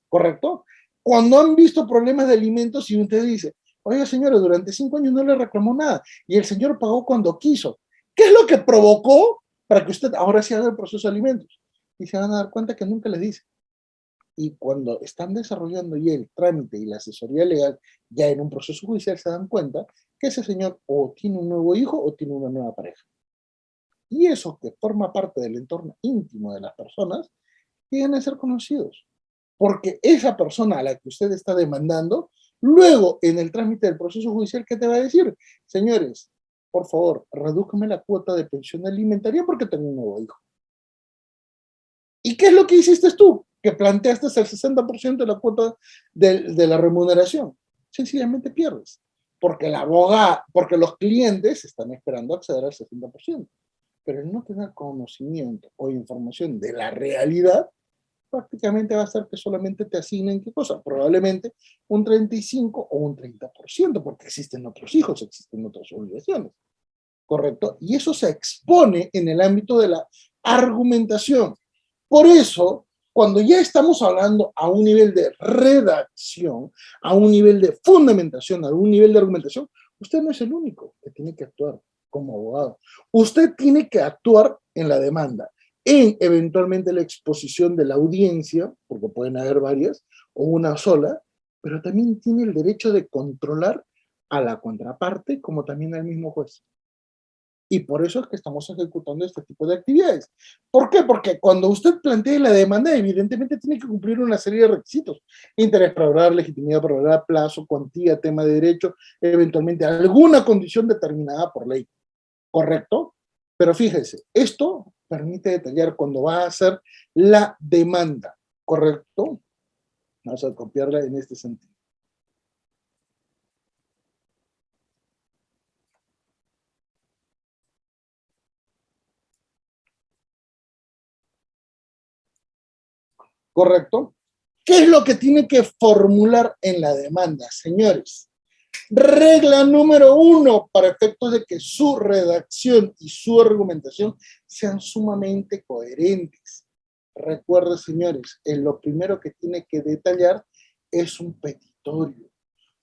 ¿Correcto? Cuando han visto problemas de alimentos y usted dice, oiga señora, durante 5 años no le reclamó nada y el señor pagó cuando quiso. ¿Qué es lo que provocó para que usted ahora sí haga el proceso de alimentos? Y se van a dar cuenta que nunca les dice. Y cuando están desarrollando ya el trámite y la asesoría legal ya en un proceso judicial se dan cuenta que ese señor o tiene un nuevo hijo o tiene una nueva pareja. Y eso que forma parte del entorno íntimo de las personas, tienen a ser conocidos. Porque esa persona a la que usted está demandando, luego en el trámite del proceso judicial, ¿qué te va a decir? Señores, por favor, redújame la cuota de pensión alimentaria porque tengo un nuevo hijo. ¿Y qué es lo que hiciste tú? Que planteaste el 60% de la cuota de la remuneración. Sencillamente pierdes. Porque la abogada, porque los clientes están esperando acceder al 60%. Pero el no tener conocimiento o información de la realidad, prácticamente va a ser que solamente te asignen, ¿qué cosa? Probablemente un 35 o un 30%, porque existen otros hijos, existen otras obligaciones, ¿correcto? Y eso se expone en el ámbito de la argumentación. Por eso, cuando ya estamos hablando a un nivel de redacción, a un nivel de fundamentación, a un nivel de argumentación, usted no es el único que tiene que actuar como abogado. Usted tiene que actuar en la demanda, en eventualmente la exposición de la audiencia, porque pueden haber varias, o una sola, pero también tiene el derecho de controlar a la contraparte como también al mismo juez. Y por eso es que estamos ejecutando este tipo de actividades. ¿Por qué? Porque cuando usted plantea la demanda, evidentemente tiene que cumplir una serie de requisitos. Interés para obrar, legitimidad para obrar, plazo, cuantía, tema de derecho, eventualmente alguna condición determinada por ley. ¿Correcto? Pero fíjese, esto permite detallar cuando va a hacer la demanda. ¿Correcto? Vamos a copiarla en este sentido. ¿Correcto? ¿Qué es lo que tiene que formular en la demanda, señores? Regla número 1, para efectos de que su redacción y su argumentación sean sumamente coherentes. Recuerden, señores, lo primero que tiene que detallar es un petitorio.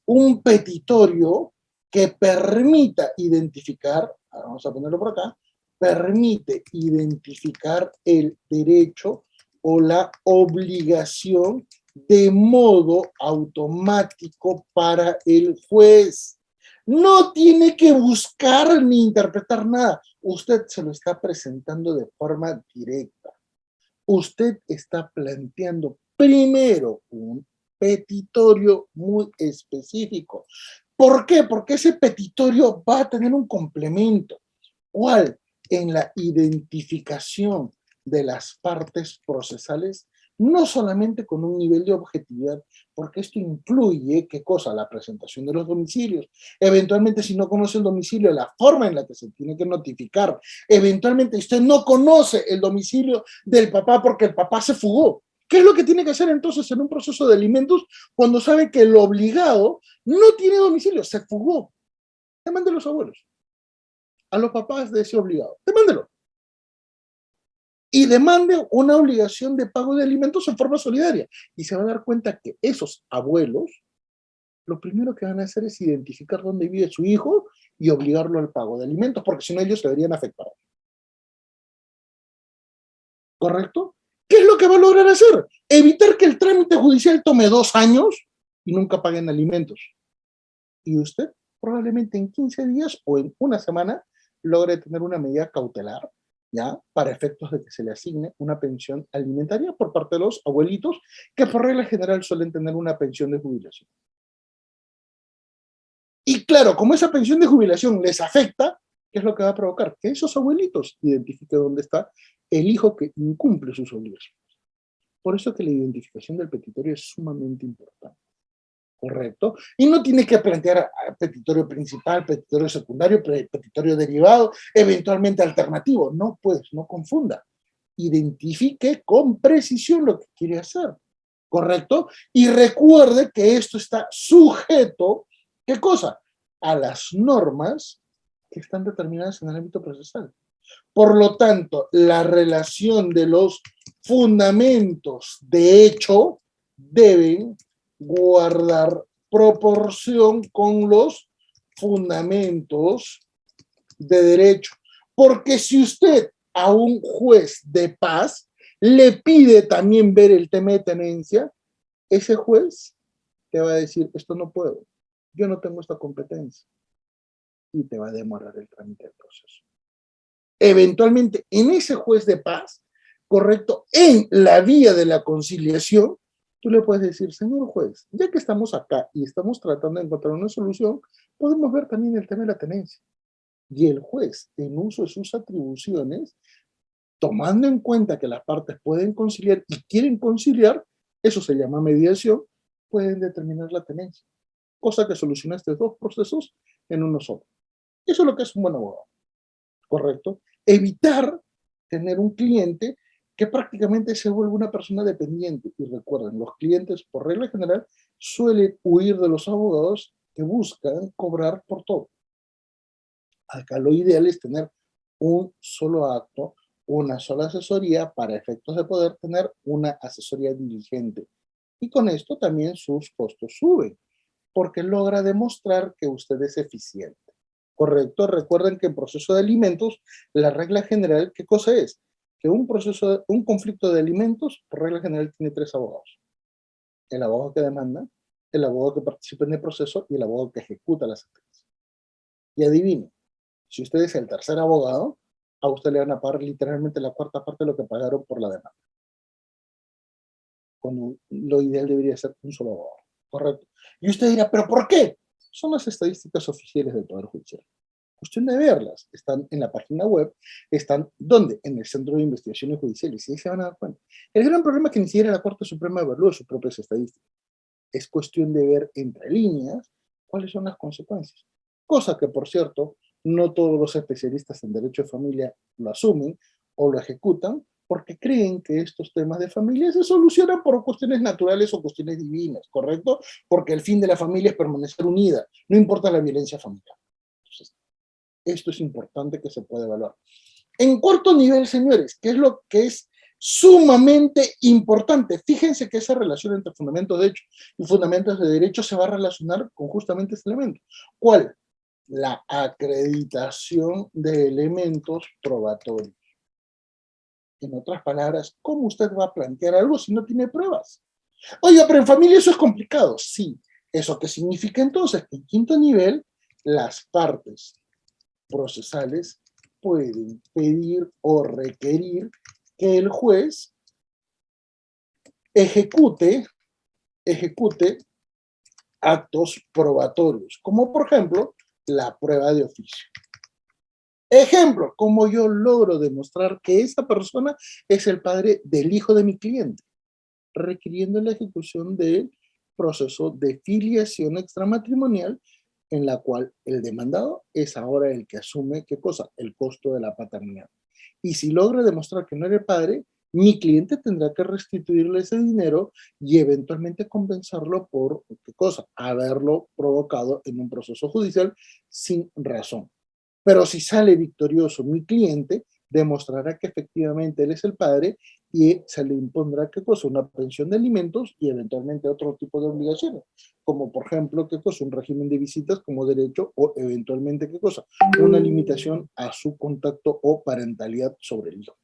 Un petitorio que permita identificar, vamos a ponerlo por acá, permite identificar el derecho o la obligación de modo automático para el juez. No tiene que buscar ni interpretar nada. Usted se lo está presentando de forma directa. Usted está planteando primero un petitorio muy específico. ¿Por qué? Porque ese petitorio va a tener un complemento. ¿Cuál? En la identificación de las partes procesales, no solamente con un nivel de objetividad, porque esto incluye, ¿qué cosa? La presentación de los domicilios. Eventualmente, si no conoce el domicilio, la forma en la que se tiene que notificar. Eventualmente, usted no conoce el domicilio del papá porque el papá se fugó. ¿Qué es lo que tiene que hacer entonces en un proceso de alimentos cuando sabe que el obligado no tiene domicilio, se fugó? Demande a los abuelos, a los papás de ese obligado. Demándelo. Y demande una obligación de pago de alimentos en forma solidaria. Y se va a dar cuenta que esos abuelos, lo primero que van a hacer es identificar dónde vive su hijo y obligarlo al pago de alimentos, porque si no ellos se verían afectados. ¿Correcto? ¿Qué es lo que va a lograr hacer? Evitar que el trámite judicial tome 2 años y nunca paguen alimentos. Y usted probablemente en 15 días o en una semana logre tener una medida cautelar, ¿ya? Para efectos de que se le asigne una pensión alimentaria por parte de los abuelitos, que por regla general suelen tener una pensión de jubilación. Y claro, como esa pensión de jubilación les afecta, ¿qué es lo que va a provocar? Que esos abuelitos identifiquen dónde está el hijo que incumple sus obligaciones. Por eso que la identificación del petitorio es sumamente importante. ¿Correcto? Y no tiene que plantear petitorio principal, petitorio secundario, petitorio derivado, eventualmente alternativo. No, pues, no confunda. Identifique con precisión lo que quiere hacer. ¿Correcto? Y recuerde que esto está sujeto, ¿qué cosa? A las normas que están determinadas en el ámbito procesal. Por lo tanto, la relación de los fundamentos de hecho deben guardar proporción con los fundamentos de derecho. Porque si usted a un juez de paz le pide también ver el tema de tenencia, ese juez te va a decir, esto no puedo, yo no tengo esta competencia, y te va a demorar el trámite del proceso. Eventualmente, en ese juez de paz, correcto, en la vía de la conciliación, tú le puedes decir, señor juez, ya que estamos acá y estamos tratando de encontrar una solución, podemos ver también el tema de la tenencia. Y el juez, en uso de sus atribuciones, tomando en cuenta que las partes pueden conciliar y quieren conciliar, eso se llama mediación, pueden determinar la tenencia. Cosa que soluciona estos 2 procesos en uno solo. Eso es lo que es un buen abogado. ¿Correcto? Evitar tener un cliente que prácticamente se vuelve una persona dependiente. Y recuerden, los clientes, por regla general, suelen huir de los abogados que buscan cobrar por todo. Acá lo ideal es tener un solo acto, una sola asesoría para efectos de poder tener una asesoría diligente. Y con esto también sus costos suben, porque logra demostrar que usted es eficiente. ¿Correcto? Recuerden que en proceso de alimentos, la regla general, ¿qué cosa es? Que un conflicto de alimentos, por regla general, tiene tres abogados. El abogado que demanda, el abogado que participa en el proceso y el abogado que ejecuta la sentencia. Y adivine, si usted es el tercer abogado, a usted le van a pagar literalmente la cuarta parte de lo que pagaron por la demanda. Cuando lo ideal debería ser un solo abogado, ¿correcto? Y usted dirá, ¿pero por qué? Son las estadísticas oficiales del Poder Judicial. Cuestión de verlas, están en la página web, están ¿dónde? En el Centro de Investigaciones Judiciales, y ahí se van a dar cuenta. El gran problema es que ni siquiera la Corte Suprema evalúa sus propias estadísticas. Es cuestión de ver entre líneas cuáles son las consecuencias. Cosa que, por cierto, no todos los especialistas en derecho de familia lo asumen o lo ejecutan porque creen que estos temas de familia se solucionan por cuestiones naturales o cuestiones divinas, ¿correcto? Porque el fin de la familia es permanecer unida, no importa la violencia familiar. Entonces, esto es importante que se pueda evaluar. En cuarto nivel, señores, ¿qué es lo que es sumamente importante? Fíjense que esa relación entre fundamentos de hecho y fundamentos de derecho se va a relacionar con justamente este elemento. ¿Cuál? La acreditación de elementos probatorios. En otras palabras, ¿cómo usted va a plantear algo si no tiene pruebas? Oiga, pero en familia eso es complicado. Sí. ¿Eso qué significa entonces? En quinto nivel, las partes procesales pueden pedir o requerir que el juez ejecute actos probatorios, como por ejemplo la prueba de oficio. Ejemplo, cómo yo logro demostrar que esa persona es el padre del hijo de mi cliente, requiriendo la ejecución del proceso de filiación extramatrimonial en la cual el demandado es ahora el que asume, ¿qué cosa? El costo de la paternidad. Y si logra demostrar que no era el padre, mi cliente tendrá que restituirle ese dinero y eventualmente compensarlo por, ¿qué cosa? Haberlo provocado en un proceso judicial sin razón. Pero si sale victorioso mi cliente, demostrará que efectivamente él es el padre y se le impondrá, ¿qué cosa? Una pensión de alimentos y eventualmente otro tipo de obligaciones, como por ejemplo, ¿qué cosa? Un régimen de visitas como derecho o eventualmente, ¿qué cosa? Una limitación a su contacto o parentalidad sobre el hijo.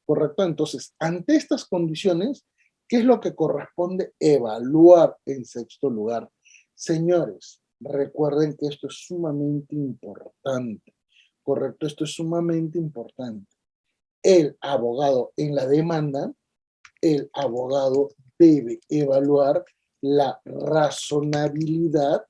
¿Correcto? Entonces, ante estas condiciones, ¿qué es lo que corresponde evaluar en sexto lugar? Señores, recuerden que esto es sumamente importante, ¿correcto? Esto es sumamente importante. El abogado en la demanda, el abogado debe evaluar la razonabilidad,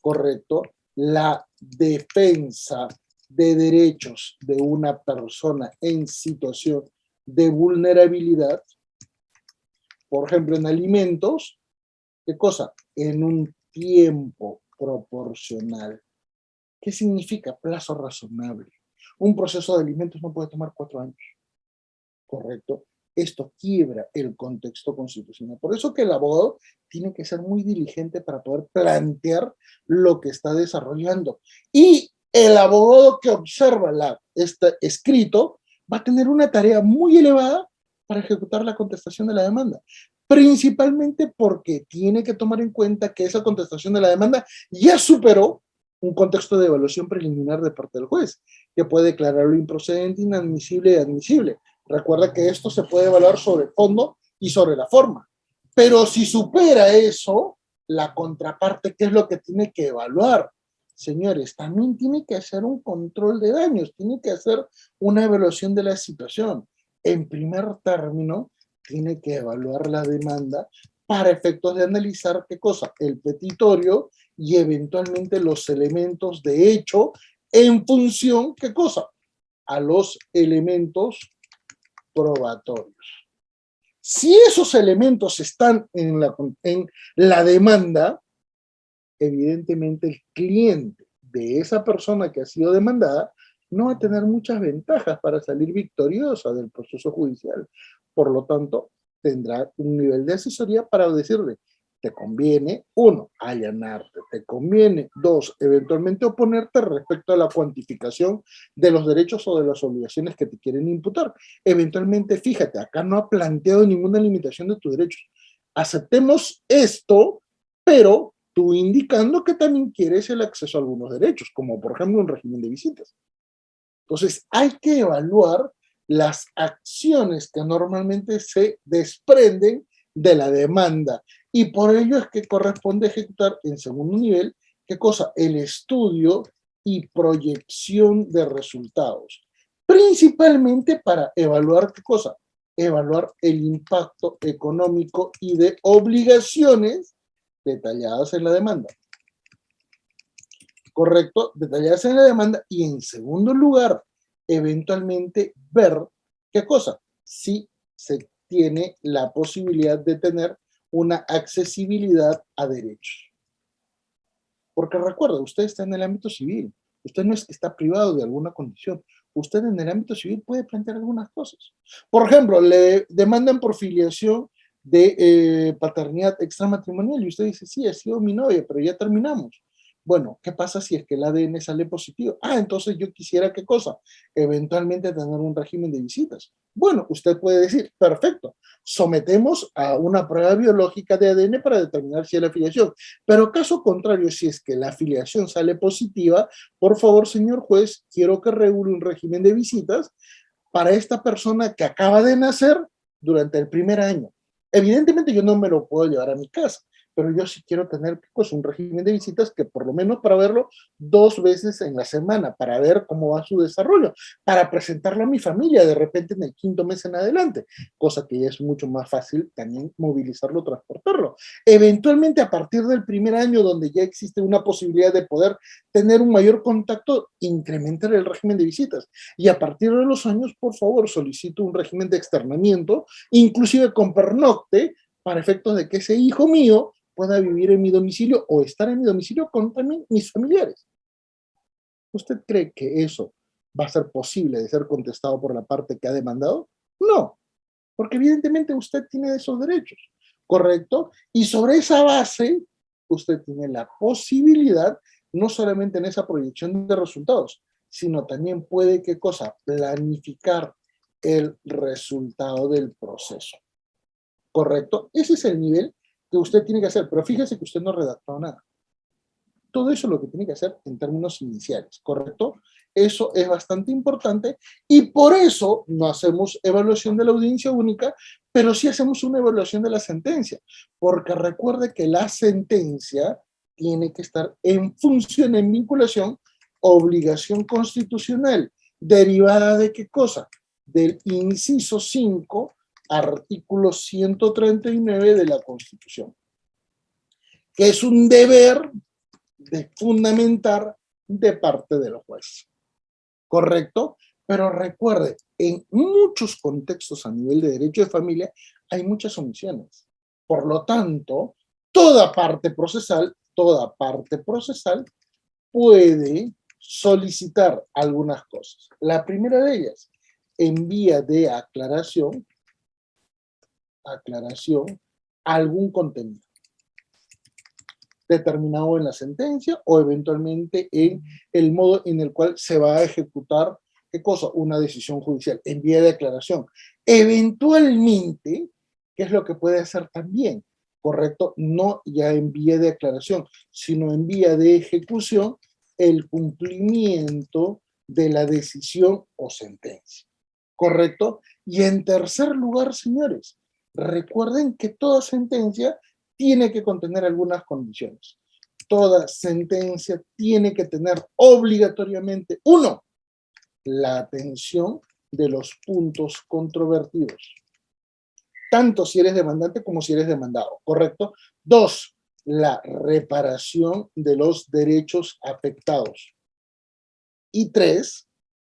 ¿correcto? La defensa de derechos de una persona en situación de vulnerabilidad, por ejemplo, en alimentos, ¿qué cosa? En un tiempo proporcional. ¿Qué significa plazo razonable? Un proceso de alimentos no puede tomar 4 años, ¿correcto? Esto quiebra el contexto constitucional. Por eso que el abogado tiene que ser muy diligente para poder plantear lo que está desarrollando. Y el abogado que observa este escrito va a tener una tarea muy elevada para ejecutar la contestación de la demanda. Principalmente porque tiene que tomar en cuenta que esa contestación de la demanda ya superó un contexto de evaluación preliminar de parte del juez, que puede declararlo improcedente, inadmisible y admisible. Recuerda que esto se puede evaluar sobre el fondo y sobre la forma. Pero si supera eso, la contraparte, ¿qué es lo que tiene que evaluar? Señores, también tiene que hacer un control de daños, tiene que hacer una evaluación de la situación. En primer término, tiene que evaluar la demanda para efectos de analizar qué cosa, el petitorio y eventualmente los elementos de hecho en función, ¿qué cosa? A los elementos probatorios. Si esos elementos están en la demanda, evidentemente el cliente de esa persona que ha sido demandada no va a tener muchas ventajas para salir victoriosa del proceso judicial. Por lo tanto, tendrá un nivel de asesoría para decirle, te conviene, uno, allanarte, te conviene, dos, eventualmente oponerte respecto a la cuantificación de los derechos o de las obligaciones que te quieren imputar. Eventualmente, fíjate, acá no ha planteado ninguna limitación de tus derechos. Aceptemos esto, pero tú indicando que también quieres el acceso a algunos derechos, como por ejemplo un régimen de visitas. Entonces, hay que evaluar las acciones que normalmente se desprenden de la demanda. Y por ello es que corresponde ejecutar en segundo nivel, ¿qué cosa? El estudio y proyección de resultados. Principalmente para evaluar ¿qué cosa? Evaluar el impacto económico y de obligaciones detalladas en la demanda. ¿Correcto? Detalladas en la demanda y en segundo lugar, eventualmente ver qué cosa, si se tiene la posibilidad de tener una accesibilidad a derechos. Porque recuerda, usted está en el ámbito civil, usted no es que está privado de alguna condición, usted en el ámbito civil puede plantear algunas cosas. Por ejemplo, le demandan por filiación de paternidad extramatrimonial y usted dice, sí, ha sido mi novia, pero ya terminamos. Bueno, ¿qué pasa si es que el ADN sale positivo? Ah, entonces yo quisiera, ¿qué cosa? Eventualmente tener un régimen de visitas. Bueno, usted puede decir, perfecto, sometemos a una prueba biológica de ADN para determinar si es la afiliación. Pero caso contrario, si es que la afiliación sale positiva, por favor, señor juez, quiero que regule un régimen de visitas para esta persona que acaba de nacer durante el primer año. Evidentemente yo no me lo puedo llevar a mi casa, pero yo sí quiero tener pues, un régimen de visitas que por lo menos para verlo 2 veces en la semana, para ver cómo va su desarrollo, para presentarlo a mi familia de repente en el quinto mes en adelante, cosa que ya es mucho más fácil también movilizarlo, transportarlo. Eventualmente a partir del primer año donde ya existe una posibilidad de poder tener un mayor contacto, incrementar el régimen de visitas. Y a partir de los años, por favor, solicito un régimen de externamiento, inclusive con pernocte, para efectos de que ese hijo mío pueda vivir en mi domicilio o estar en mi domicilio con también mis familiares. ¿Usted cree que eso va a ser posible de ser contestado por la parte que ha demandado? No, porque evidentemente usted tiene esos derechos, ¿correcto? Y sobre esa base, usted tiene la posibilidad, no solamente en esa proyección de resultados, sino también puede, ¿qué cosa? Planificar el resultado del proceso, ¿correcto? Ese es el nivel que usted tiene que hacer, pero fíjese que usted no ha redactado nada. Todo eso es lo que tiene que hacer en términos iniciales, ¿correcto? Eso es bastante importante y por eso no hacemos evaluación de la audiencia única, pero sí hacemos una evaluación de la sentencia, porque recuerde que la sentencia tiene que estar en función, en vinculación, obligación constitucional, derivada de qué cosa? Del inciso 5, artículo 139 de la Constitución, que es un deber de fundamentar de parte de los jueces. ¿Correcto? Pero recuerde, en muchos contextos a nivel de derecho de familia hay muchas omisiones. Por lo tanto, toda parte procesal puede solicitar algunas cosas. La primera de ellas, en vía de aclaración, algún contenido determinado en la sentencia o eventualmente en el modo en el cual se va a ejecutar, ¿qué cosa? Una decisión judicial en vía de aclaración. Eventualmente, ¿qué es lo que puede hacer también? ¿Correcto? No ya en vía de aclaración, sino en vía de ejecución, el cumplimiento de la decisión o sentencia. ¿Correcto? Y en tercer lugar, señores, recuerden que toda sentencia tiene que contener algunas condiciones. Toda sentencia tiene que tener obligatoriamente, uno, la atención de los puntos controvertidos, tanto si eres demandante como si eres demandado, ¿correcto? Dos, la reparación de los derechos afectados. Y tres,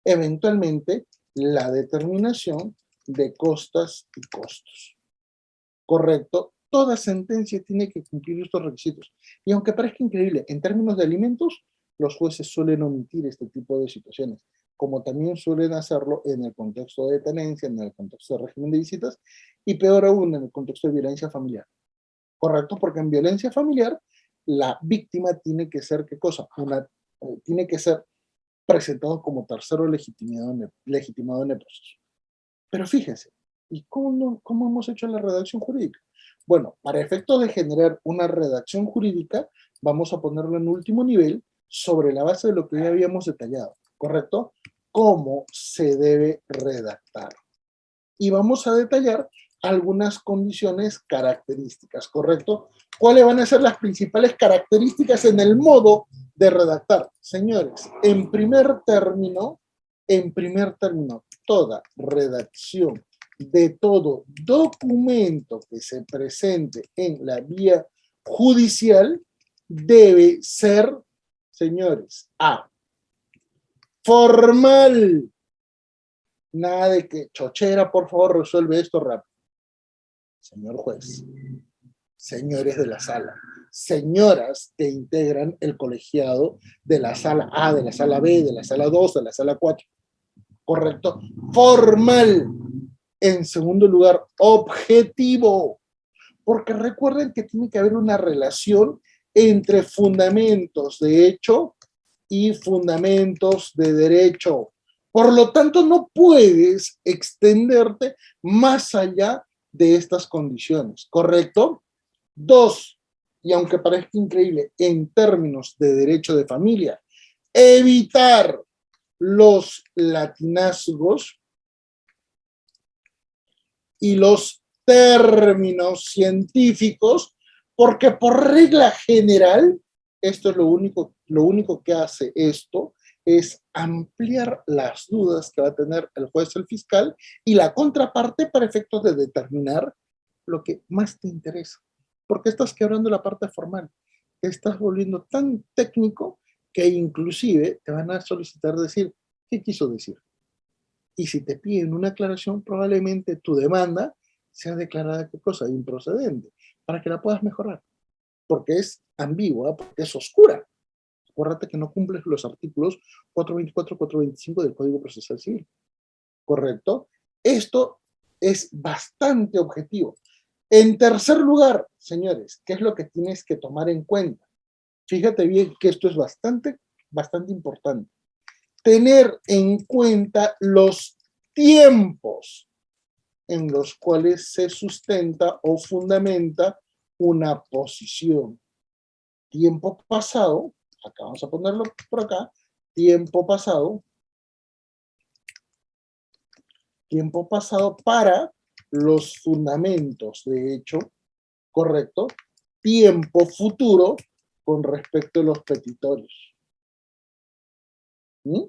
eventualmente, la determinación de costas y costos. ¿Correcto? Toda sentencia tiene que cumplir estos requisitos. Y aunque parezca increíble, en términos de alimentos, los jueces suelen omitir este tipo de situaciones, como también suelen hacerlo en el contexto de tenencia, en el contexto de régimen de visitas, y peor aún en el contexto de violencia familiar. ¿correcto? Porque en violencia familiar, la víctima tiene que ser, ¿qué cosa? Tiene que ser presentado como tercero legitimado en el proceso. Pero fíjense, ¿y cómo hemos hecho la redacción jurídica? Bueno, para efectos de generar una redacción jurídica, vamos a ponerlo en último nivel sobre la base de lo que ya habíamos detallado, ¿correcto? Cómo se debe redactar. Y vamos a detallar algunas condiciones características, ¿correcto? ¿Cuáles van a ser las principales características en el modo de redactar? Señores, en primer término, toda redacción de todo documento que se presente en la vía judicial debe ser, señores, A, formal. Nada de que, chochera, por favor, resuelve esto rápido. Señor juez, señores de la sala, señoras que integran el colegiado de la sala A, de la sala B, de la sala 2, de la sala 4. Correcto. Formal. En segundo lugar, objetivo. Porque recuerden que tiene que haber una relación entre fundamentos de hecho y fundamentos de derecho. Por lo tanto, no puedes extenderte más allá de estas condiciones, ¿correcto? Dos, y aunque parezca increíble, en términos de derecho de familia, evitar los latinazgos y los términos científicos, porque por regla general, esto es lo único que hace esto, es ampliar las dudas que va a tener el juez o el fiscal y la contraparte para efectos de determinar lo que más te interesa. Porque estás quebrando la parte formal, te estás volviendo tan técnico que inclusive te van a solicitar decir, ¿qué quiso decir? Y si te piden una aclaración, probablemente tu demanda sea declarada, ¿qué cosa? Improcedente, para que la puedas mejorar, porque es ambigua, porque es oscura. Acuérdate que no cumples los artículos 424, 425 del Código Procesal Civil, ¿correcto? Esto es bastante objetivo. En tercer lugar, señores, ¿qué es lo que tienes que tomar en cuenta? Fíjate bien que esto es bastante importante. Tener en cuenta los tiempos en los cuales se sustenta o fundamenta una posición. Tiempo pasado, acá vamos a ponerlo por acá, tiempo pasado para los fundamentos de hecho, correcto, tiempo futuro con respecto a los petitorios. ¿Mm?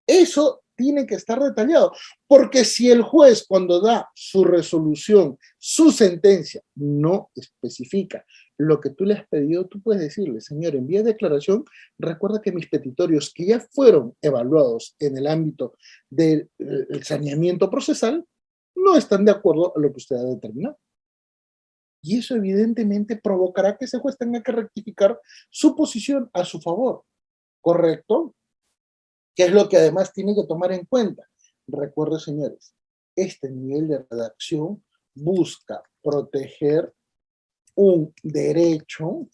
Eso tiene que estar detallado, porque si el juez cuando da su resolución, su sentencia, no especifica lo que tú le has pedido, tú puedes decirle, señor, en vía de declaración, recuerda que mis petitorios que ya fueron evaluados en el ámbito del saneamiento procesal, no están de acuerdo a lo que usted ha determinado. Y eso evidentemente provocará que ese juez tenga que rectificar su posición a su favor, ¿correcto? ¿Qué es lo que además tiene que tomar en cuenta? Recuerden, señores, este nivel de redacción busca proteger un derecho,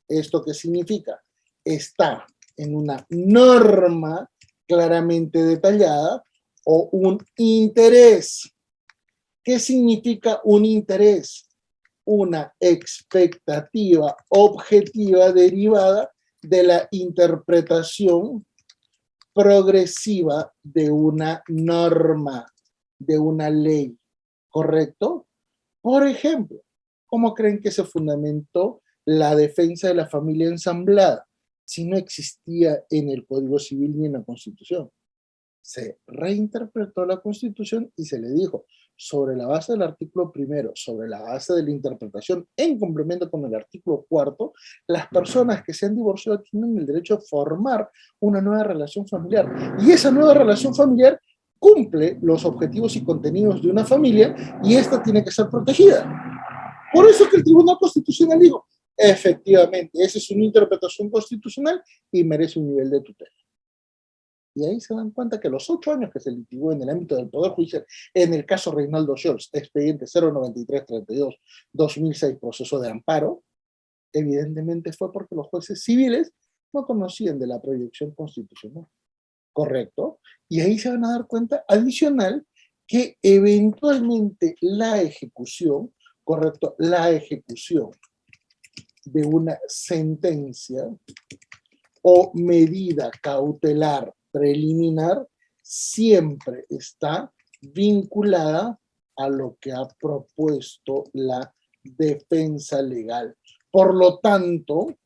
¿esto qué significa? Está en una norma claramente detallada o un interés. ¿Qué significa un interés? Una expectativa objetiva derivada de la interpretación progresiva de una norma, de una ley, ¿correcto? Por ejemplo, ¿cómo creen que se fundamentó la defensa de la familia ensamblada si no existía en el Código Civil ni en la Constitución? Se reinterpretó la Constitución y se le dijo, sobre la base del artículo primero, sobre la base de la interpretación en complemento con el artículo cuarto, las personas que se han divorciado tienen el derecho a formar una nueva relación familiar. Y esa nueva relación familiar cumple los objetivos y contenidos de una familia y esta tiene que ser protegida. Por eso que el Tribunal Constitucional dijo, efectivamente, esa es una interpretación constitucional y merece un nivel de tutela. Y ahí se dan cuenta que los 8 años que se litigó en el ámbito del Poder Judicial, en el caso Reinaldo Scholz, expediente 09332-2006, proceso de amparo, evidentemente fue porque los jueces civiles no conocían de la proyección constitucional, ¿correcto? Y ahí se van a dar cuenta adicional que eventualmente la ejecución, ¿correcto? La ejecución de una sentencia o medida cautelar preliminar siempre está vinculada a lo que ha propuesto la defensa legal. Por lo tanto,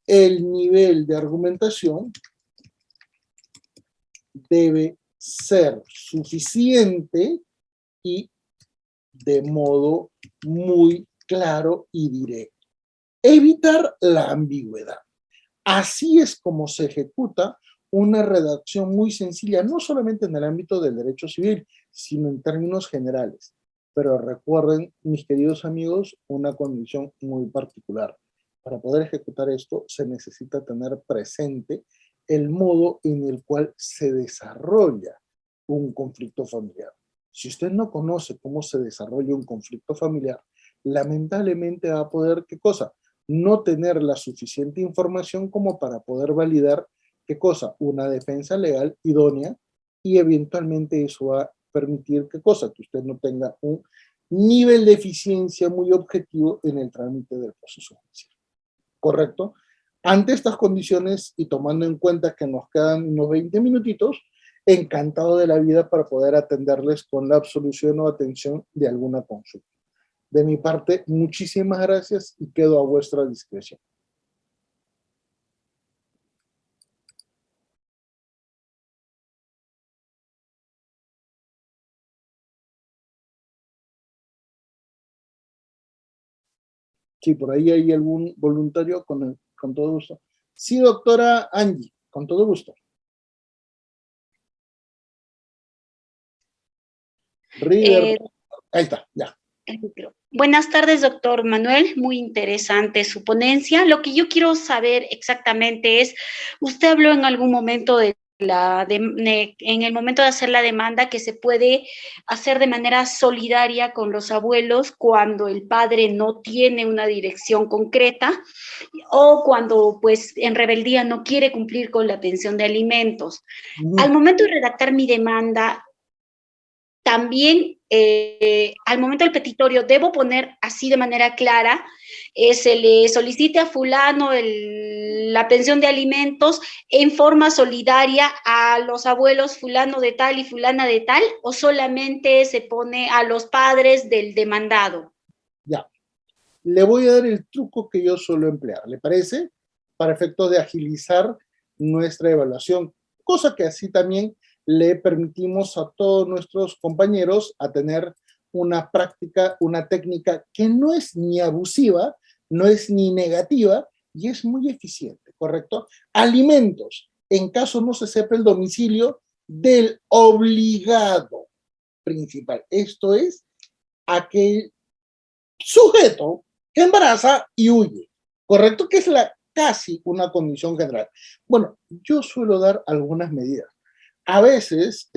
el nivel de argumentación debe ser suficiente y de modo muy claro y directo. Evitar la ambigüedad. Así es como se ejecuta una redacción muy sencilla, no solamente en el ámbito del derecho civil, sino en términos generales. Pero recuerden, mis queridos amigos, una condición muy particular. Para poder ejecutar esto, se necesita tener presente el modo en el cual se desarrolla un conflicto familiar. Si usted no conoce cómo se desarrolla un conflicto familiar, lamentablemente va a poder, ¿qué cosa? No tener la suficiente información como para poder validar, ¿qué cosa? Una defensa legal idónea, y eventualmente eso va a permitir, ¿qué cosa? Que usted no tenga un nivel de eficiencia muy objetivo en el trámite del proceso judicial. ¿Correcto? Ante estas condiciones y tomando en cuenta que nos quedan unos 20 minutitos, encantado de la vida para poder atenderles con la absolución o atención de alguna consulta. De mi parte, muchísimas gracias y quedo a vuestra discreción. Si por ahí hay algún voluntario, con todo gusto. Sí, doctora Angie, con todo gusto. Reader, ahí está, ya. Buenas tardes, doctor Manuel. Muy interesante su ponencia. Lo que yo quiero saber exactamente es, usted habló en algún momento en el momento de hacer la demanda, que se puede hacer de manera solidaria con los abuelos cuando el padre no tiene una dirección concreta o cuando, pues, en rebeldía no quiere cumplir con la pensión de alimentos. Al momento de redactar mi demanda, también al momento del petitorio debo poner así de manera clara, se le solicite a fulano la pensión de alimentos en forma solidaria a los abuelos fulano de tal y fulana de tal, o solamente se pone a los padres del demandado. Ya, le voy a dar el truco que yo suelo emplear, ¿le parece? Para efectos de agilizar nuestra evaluación, cosa que así también le permitimos a todos nuestros compañeros a tener una práctica, una técnica que no es ni abusiva, no es ni negativa y es muy eficiente, ¿correcto? Alimentos, en caso no se sepa el domicilio del obligado principal. Esto es aquel sujeto que embaraza y huye, ¿correcto? Que es casi una condición general. Bueno, yo suelo dar algunas medidas. A veces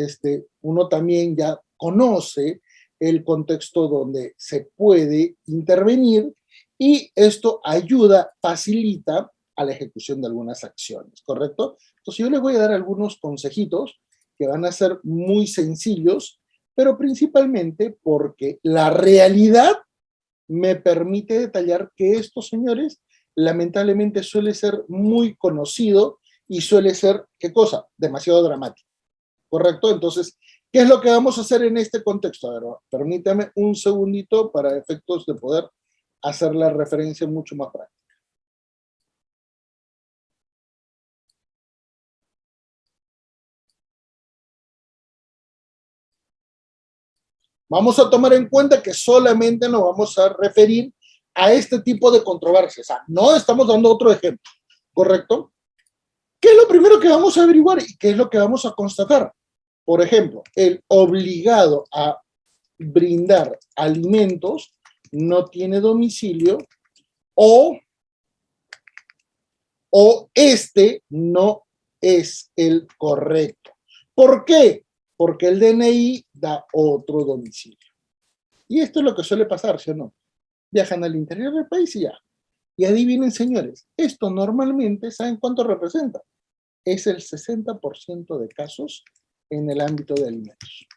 uno también ya conoce el contexto donde se puede intervenir y esto ayuda, facilita a la ejecución de algunas acciones, ¿correcto? Entonces yo les voy a dar algunos consejitos que van a ser muy sencillos, pero principalmente porque la realidad me permite detallar que estos señores lamentablemente suele ser muy conocido y suele ser, ¿qué cosa? Demasiado dramático. ¿Correcto? Entonces, ¿qué es lo que vamos a hacer en este contexto? A ver, permítame un segundito para efectos de poder hacer la referencia mucho más práctica. Vamos a tomar en cuenta que solamente nos vamos a referir a este tipo de controversias. O sea, no estamos dando otro ejemplo, ¿correcto? ¿Qué es lo primero que vamos a averiguar y qué es lo que vamos a constatar? Por ejemplo, el obligado a brindar alimentos no tiene domicilio o este no es el correcto. ¿Por qué? Porque el DNI da otro domicilio. Y esto es lo que suele pasar, ¿sí o no? Viajan al interior del país y ya. Y adivinen, señores, esto normalmente, ¿saben cuánto representa? Es el 60% de casos en el ámbito de alimentos.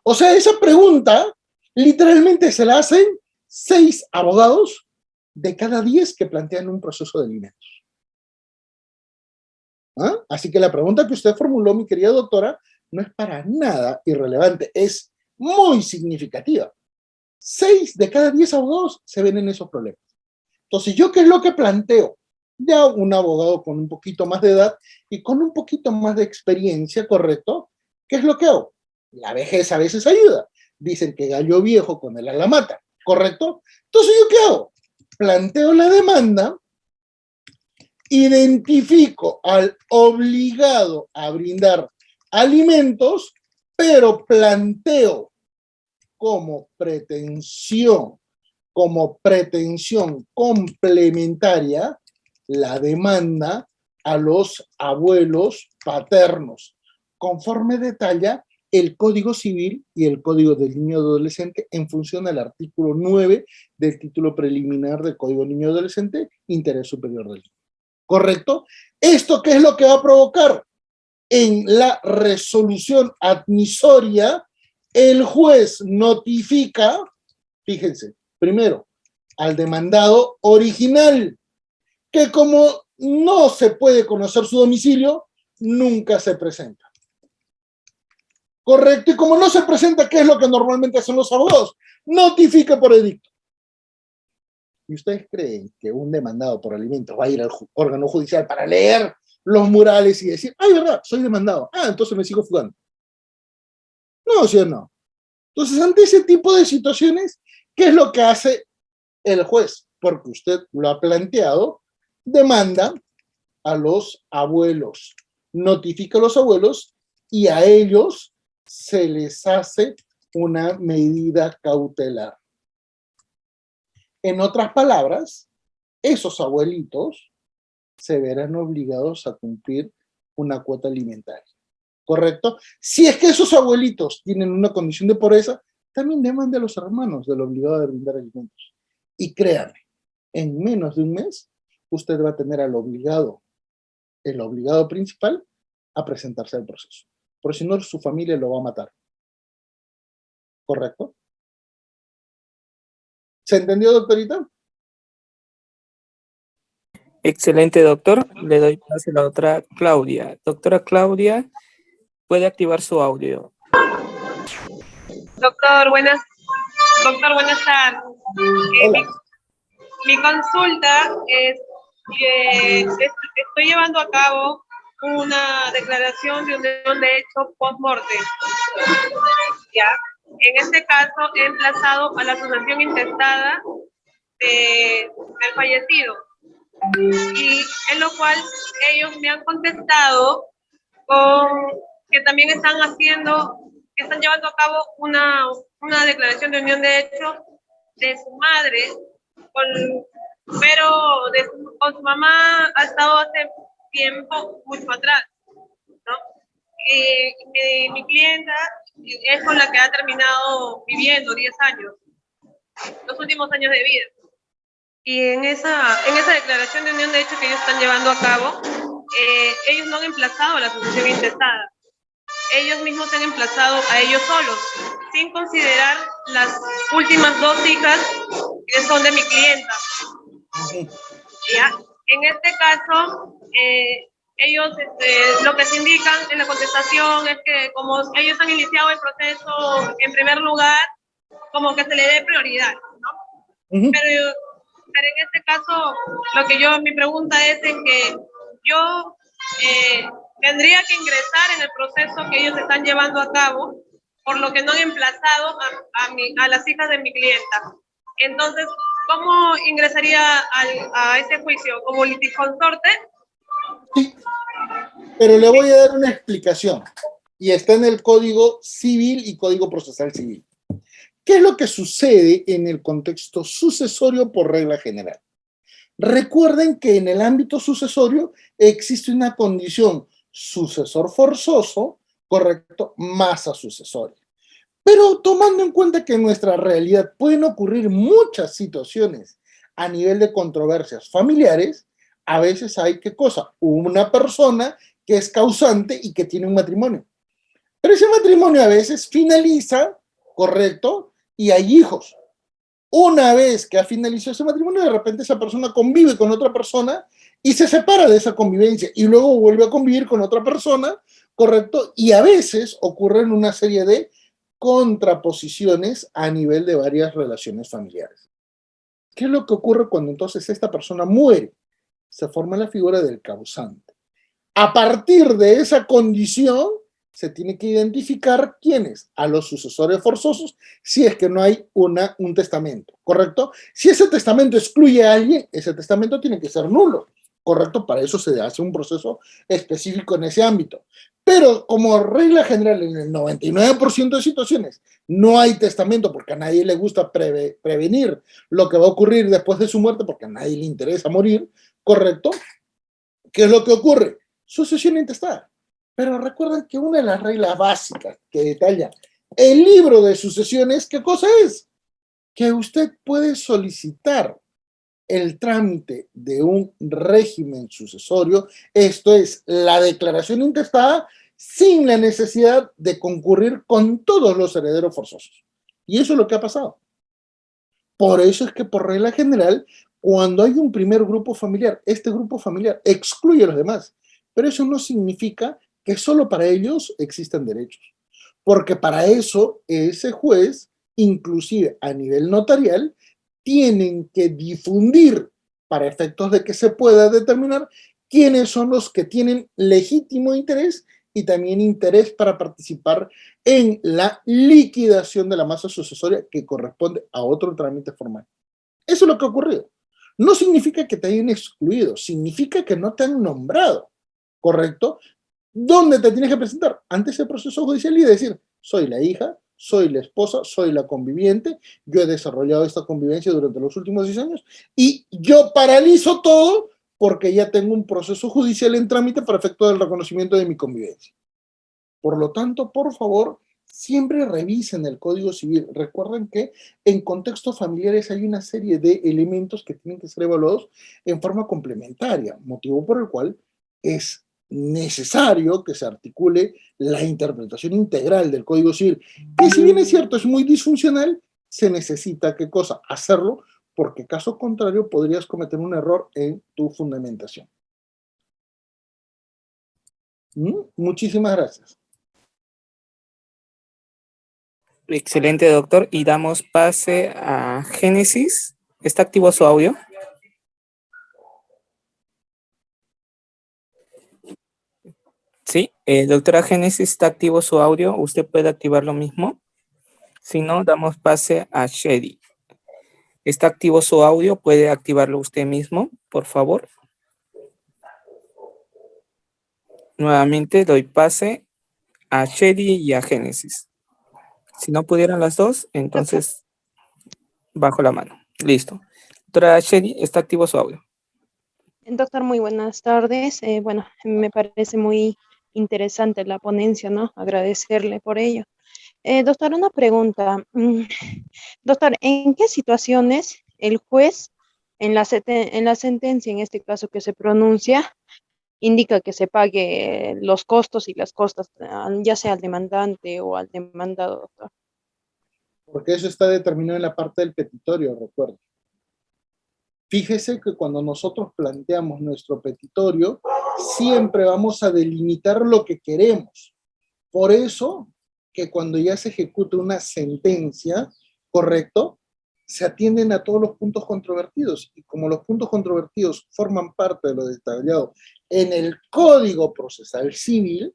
O sea, esa pregunta literalmente se la hacen 6 abogados de cada 10 que plantean un proceso de alimentos. ¿Ah? Así que la pregunta que usted formuló, mi querida doctora, no es para nada irrelevante, es muy significativa. 6 de cada 10 abogados se ven en esos problemas. Entonces, ¿yo qué es lo que planteo? Ya un abogado con un poquito más de edad y con un poquito más de experiencia, ¿correcto? ¿Qué es lo que hago? La vejez a veces ayuda. Dicen que gallo viejo con el ala mata, ¿correcto? Entonces, ¿yo qué hago? Planteo la demanda, identifico al obligado a brindar alimentos, pero planteo como pretensión complementaria la demanda a los abuelos paternos, conforme detalla el Código Civil y el Código del Niño y Adolescente en función del artículo 9 del título preliminar del Código Niño y Adolescente, Interés Superior del Niño. ¿Correcto? ¿Esto qué es lo que va a provocar? En la resolución admisoria, el juez notifica, fíjense, primero, al demandado original, que como no se puede conocer su domicilio, nunca se presenta. Correcto, y como no se presenta, ¿qué es lo que normalmente hacen los abogados? Notifica por edicto. ¿Y ustedes creen que un demandado por alimentos va a ir al órgano judicial para leer los murales y decir, ay, verdad, soy demandado, entonces me sigo fugando? No, ¿sí o no? Entonces, ante ese tipo de situaciones, ¿qué es lo que hace el juez? Porque usted lo ha planteado, demanda a los abuelos, notifica a los abuelos y a ellos se les hace una medida cautelar. En otras palabras, esos abuelitos se verán obligados a cumplir una cuota alimentaria. ¿Correcto? Si es que esos abuelitos tienen una condición de pobreza, también demande a los hermanos del obligado a brindar alimentos. Y créanme, en menos de un mes, usted va a tener al obligado, el obligado principal, a presentarse al proceso. Porque si no, su familia lo va a matar. ¿Correcto? ¿Se entendió, doctorita? Excelente, doctor. Le doy paso a la doctora Claudia. Doctora Claudia, puede activar su audio. Doctor, buenas tardes. Mi consulta es que estoy llevando a cabo una declaración de unión de hecho post-mortem. ¿Ya? En este caso he emplazado a la asociación intestada del fallecido. Y en lo cual ellos me han contestado que también están llevando a cabo una declaración de unión de hecho de su madre, pero con su mamá ha estado hace tiempo, mucho atrás, ¿no? Mi clienta es con la que ha terminado viviendo 10 años, los últimos años de vida. Y en esa declaración de unión de hecho que ellos están llevando a cabo, ellos no han emplazado a la asociación intestada. Ellos mismos se han emplazado a ellos solos, sin considerar las últimas 2 hijas que son de mi clienta. ¿Ya? En este caso, ellos lo que se indican en la contestación es que como ellos han iniciado el proceso en primer lugar, como que se le dé prioridad, ¿no? Pero en este caso, mi pregunta es en que yo tendría que ingresar en el proceso que ellos están llevando a cabo, por lo que no han emplazado a las hijas de mi clienta. Entonces, ¿cómo ingresaría a ese juicio? ¿Como liticonsorte? Sí, pero le voy a dar una explicación. Y está en el Código Civil y Código Procesal Civil. ¿Qué es lo que sucede en el contexto sucesorio por regla general? Recuerden que en el ámbito sucesorio existe una condición sucesor forzoso, correcto, masa sucesoria. Pero tomando en cuenta que en nuestra realidad pueden ocurrir muchas situaciones a nivel de controversias familiares, a veces hay, ¿qué cosa? Una persona que es causante y que tiene un matrimonio. Pero ese matrimonio a veces finaliza, correcto, y hay hijos. Una vez que ha finalizado ese matrimonio, de repente esa persona convive con otra persona y se separa de esa convivencia y luego vuelve a convivir con otra persona, correcto, y a veces ocurren una serie de contraposiciones a nivel de varias relaciones familiares. ¿Qué es lo que ocurre cuando entonces esta persona muere? Se forma la figura del causante. A partir de esa condición, se tiene que identificar quiénes, a los sucesores forzosos, si es que no hay un testamento, ¿correcto? Si ese testamento excluye a alguien, ese testamento tiene que ser nulo, ¿correcto? Para eso se hace un proceso específico en ese ámbito. Pero como regla general, en el 99% de situaciones no hay testamento porque a nadie le gusta prevenir lo que va a ocurrir después de su muerte porque a nadie le interesa morir, ¿correcto? ¿Qué es lo que ocurre? Sucesión intestada. Pero recuerden que una de las reglas básicas que detalla el libro de sucesiones, ¿qué cosa es? Que usted puede solicitar el trámite de un régimen sucesorio, esto es, la declaración intestada, sin la necesidad de concurrir con todos los herederos forzosos. Y eso es lo que ha pasado. Por eso es que por regla general, cuando hay un primer grupo familiar, este grupo familiar excluye a los demás, pero eso no significa que solo para ellos existen derechos, porque para eso ese juez, inclusive a nivel notarial, tienen que difundir para efectos de que se pueda determinar quiénes son los que tienen legítimo interés y también interés para participar en la liquidación de la masa sucesoria que corresponde a otro trámite formal. Eso es lo que ha ocurrido. No significa que te hayan excluido, significa que no te han nombrado, ¿correcto? ¿Dónde te tienes que presentar? Ante ese proceso judicial y decir, soy la hija, soy la esposa, soy la conviviente, yo he desarrollado esta convivencia durante los últimos 10 años y yo paralizo todo porque ya tengo un proceso judicial en trámite para efecto del reconocimiento de mi convivencia. Por lo tanto, por favor, siempre revisen el Código Civil. Recuerden que en contextos familiares hay una serie de elementos que tienen que ser evaluados en forma complementaria, motivo por el cual es necesario que se articule la interpretación integral del Código Civil, que si bien es cierto, es muy disfuncional, se necesita, ¿qué cosa? Hacerlo, porque caso contrario podrías cometer un error en tu fundamentación. Muchísimas gracias. Excelente, doctor. Y damos pase a Génesis. ¿Está activo su audio? Sí, doctora Génesis, ¿está activo su audio? ¿Usted puede activar lo mismo? Si no, damos pase a Shady. ¿Está activo su audio? ¿Puede activarlo usted mismo, por favor? Nuevamente doy pase a Shady y a Génesis. Si no pudieran las dos, entonces bajo la mano. Listo. Doctora Shady, ¿está activo su audio? Doctor, muy buenas tardes. Bueno, me parece muy interesante la ponencia, ¿no? Agradecerle por ello. Doctor, una pregunta. Doctor, ¿en qué situaciones el juez en la sentencia, en este caso que se pronuncia, indica que se pague los costos y las costas, ya sea al demandante o al demandado, doctor? Porque eso está determinado en la parte del petitorio, recuerdo. Fíjese que cuando nosotros planteamos nuestro petitorio, siempre vamos a delimitar lo que queremos. Por eso que cuando ya se ejecuta una sentencia, ¿correcto? Se atienden a todos los puntos controvertidos. Y como los puntos controvertidos forman parte de lo detallado en el Código Procesal Civil,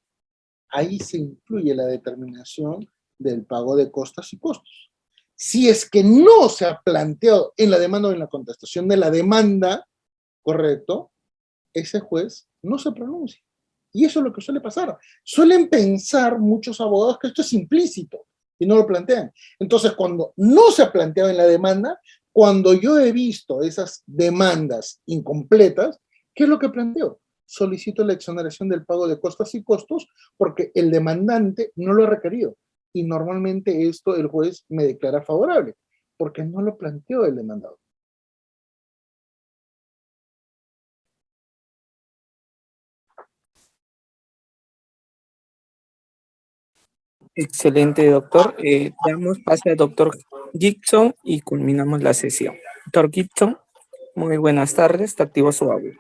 ahí se incluye la determinación del pago de costas y costos. Si es que no se ha planteado en la demanda o en la contestación de la demanda, ¿correcto? Ese juez no se pronuncia. Y eso es lo que suele pasar. Suelen pensar muchos abogados que esto es implícito y no lo plantean. Entonces, cuando no se ha planteado en la demanda, cuando yo he visto esas demandas incompletas, ¿qué es lo que planteo? solicito la exoneración del pago de costas y costos porque el demandante no lo ha requerido. Y normalmente esto el juez me declara favorable, porque no lo planteó el demandado. Excelente, doctor. Damos pase al doctor Gibson y culminamos la sesión. Doctor Gibson, muy buenas tardes. Te activo su audio.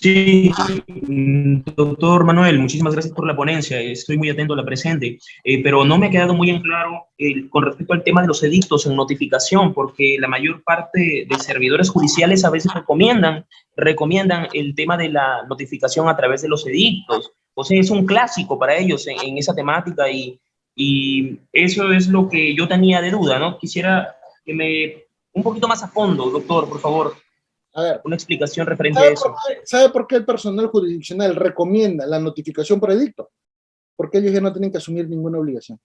Sí, doctor Manuel, muchísimas gracias por la ponencia. Estoy muy atento a la presente, pero no me ha quedado muy en claro con respecto al tema de los edictos en notificación, porque la mayor parte de servidores judiciales a veces recomiendan el tema de la notificación a través de los edictos. O sea, es un clásico para ellos en esa temática y eso es lo que yo tenía de duda, ¿no? Quisiera que un poquito más a fondo, doctor, por favor. A ver, una explicación referente a eso. ¿Sabe por qué el personal jurisdiccional recomienda la notificación por edicto? Porque ellos ya no tienen que asumir ninguna obligación.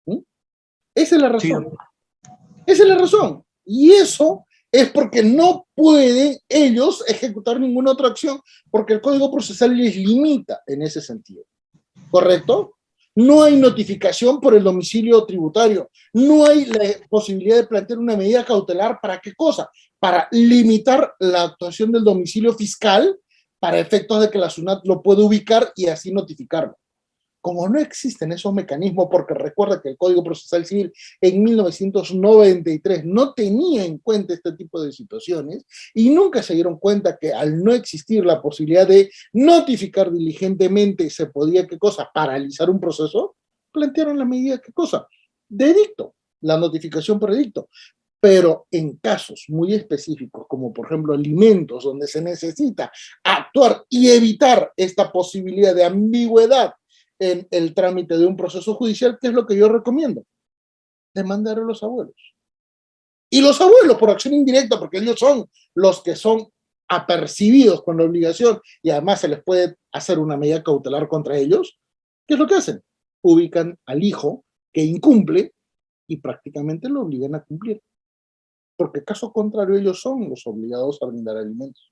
¿Mm? Esa es la razón. Sí. Esa es la razón. Y eso es porque no pueden ellos ejecutar ninguna otra acción porque el Código Procesal les limita en ese sentido. ¿Correcto? No hay notificación por el domicilio tributario. No hay la posibilidad de plantear una medida cautelar. ¿Para qué cosa? Para limitar la actuación del domicilio fiscal para efectos de que la SUNAT lo pueda ubicar y así notificarlo. Como no existen esos mecanismos, porque recuerda que el Código Procesal Civil en 1993 no tenía en cuenta este tipo de situaciones y nunca se dieron cuenta que al no existir la posibilidad de notificar diligentemente se podía, ¿qué cosa? Paralizar un proceso, plantearon la medida, ¿qué cosa? De edicto, la notificación por edicto. Pero en casos muy específicos, como por ejemplo alimentos, donde se necesita actuar y evitar esta posibilidad de ambigüedad en el trámite de un proceso judicial, ¿qué es lo que yo recomiendo? Demandar a los abuelos. Y los abuelos, por acción indirecta, porque ellos son los que son apercibidos con la obligación y además se les puede hacer una medida cautelar contra ellos, ¿qué es lo que hacen? Ubican al hijo que incumple y prácticamente lo obligan a cumplir. Porque caso contrario ellos son los obligados a brindar alimentos.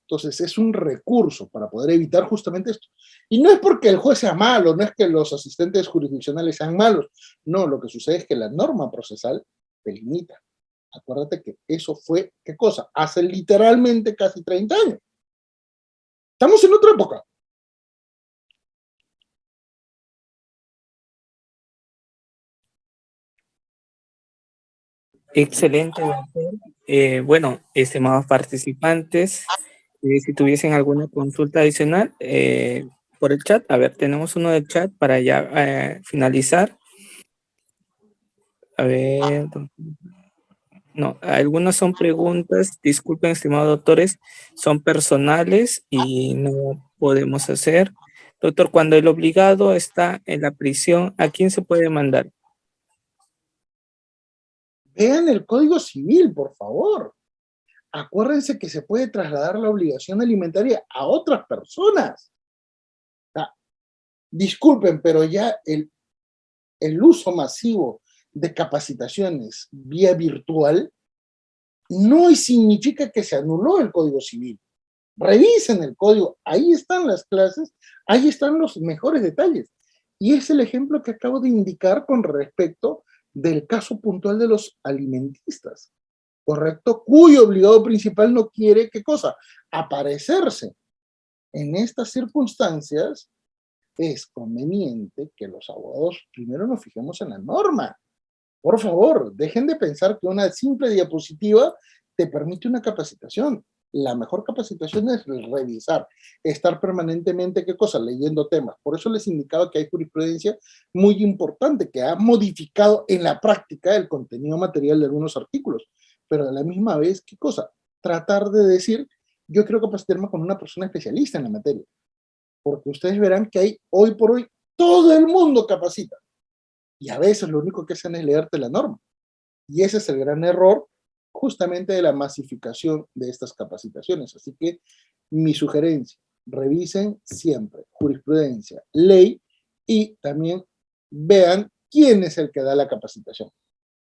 Entonces es un recurso para poder evitar justamente esto. Y no es porque el juez sea malo, no es que los asistentes jurisdiccionales sean malos. No, lo que sucede es que la norma procesal te limita. Acuérdate que eso fue, ¿qué cosa? Hace literalmente casi 30 años. Estamos en otra época. Excelente, doctor. Bueno, estimados participantes, si tuviesen alguna consulta adicional por el chat, a ver, tenemos uno del chat para ya finalizar. A ver, no, algunas son preguntas, disculpen, estimados doctores, son personales y no podemos hacer. Doctor, cuando el obligado está en la prisión, ¿a quién se puede mandar? Vean el Código Civil, por favor. Acuérdense que se puede trasladar la obligación alimentaria a otras personas. Disculpen, pero ya el uso masivo de capacitaciones vía virtual no significa que se anuló el Código Civil. Revisen el código, ahí están las clases, ahí están los mejores detalles. Y es el ejemplo que acabo de indicar con respecto del caso puntual de los alimentistas, ¿correcto? Cuyo obligado principal no quiere, ¿qué cosa? Aparecerse. En estas circunstancias es conveniente que los abogados primero nos fijemos en la norma. Por favor, dejen de pensar que una simple diapositiva te permite una capacitación. La mejor capacitación es revisar, estar permanentemente, ¿qué cosa? Leyendo temas. Por eso les indicaba que hay jurisprudencia muy importante que ha modificado en la práctica el contenido material de algunos artículos. Pero a la misma vez, ¿qué cosa? Tratar de decir, yo quiero capacitarme con una persona especialista en la materia. Porque ustedes verán que hay, hoy por hoy, todo el mundo capacita. Y a veces lo único que hacen es leerte la norma. Y ese es el gran error justamente de la masificación de estas capacitaciones. Así que mi sugerencia, revisen siempre jurisprudencia, ley y también vean quién es el que da la capacitación.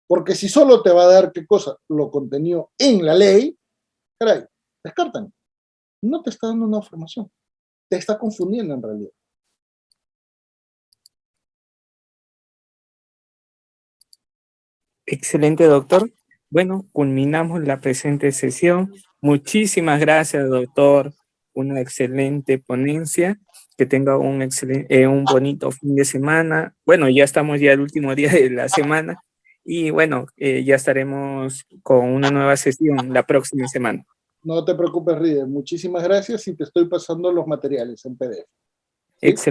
Porque si solo te va a dar, ¿qué cosa? Lo contenido en la ley, caray, descartan. No te está dando una información, te está confundiendo en realidad. Excelente, doctor. Bueno, culminamos la presente sesión. Muchísimas gracias, doctor. Una excelente ponencia. Que tenga un bonito fin de semana. Bueno, ya estamos ya el último día de la semana. Y bueno, ya estaremos con una nueva sesión la próxima semana. No te preocupes, Rider. Muchísimas gracias y te estoy pasando los materiales en PDF. ¿Sí? Excelente.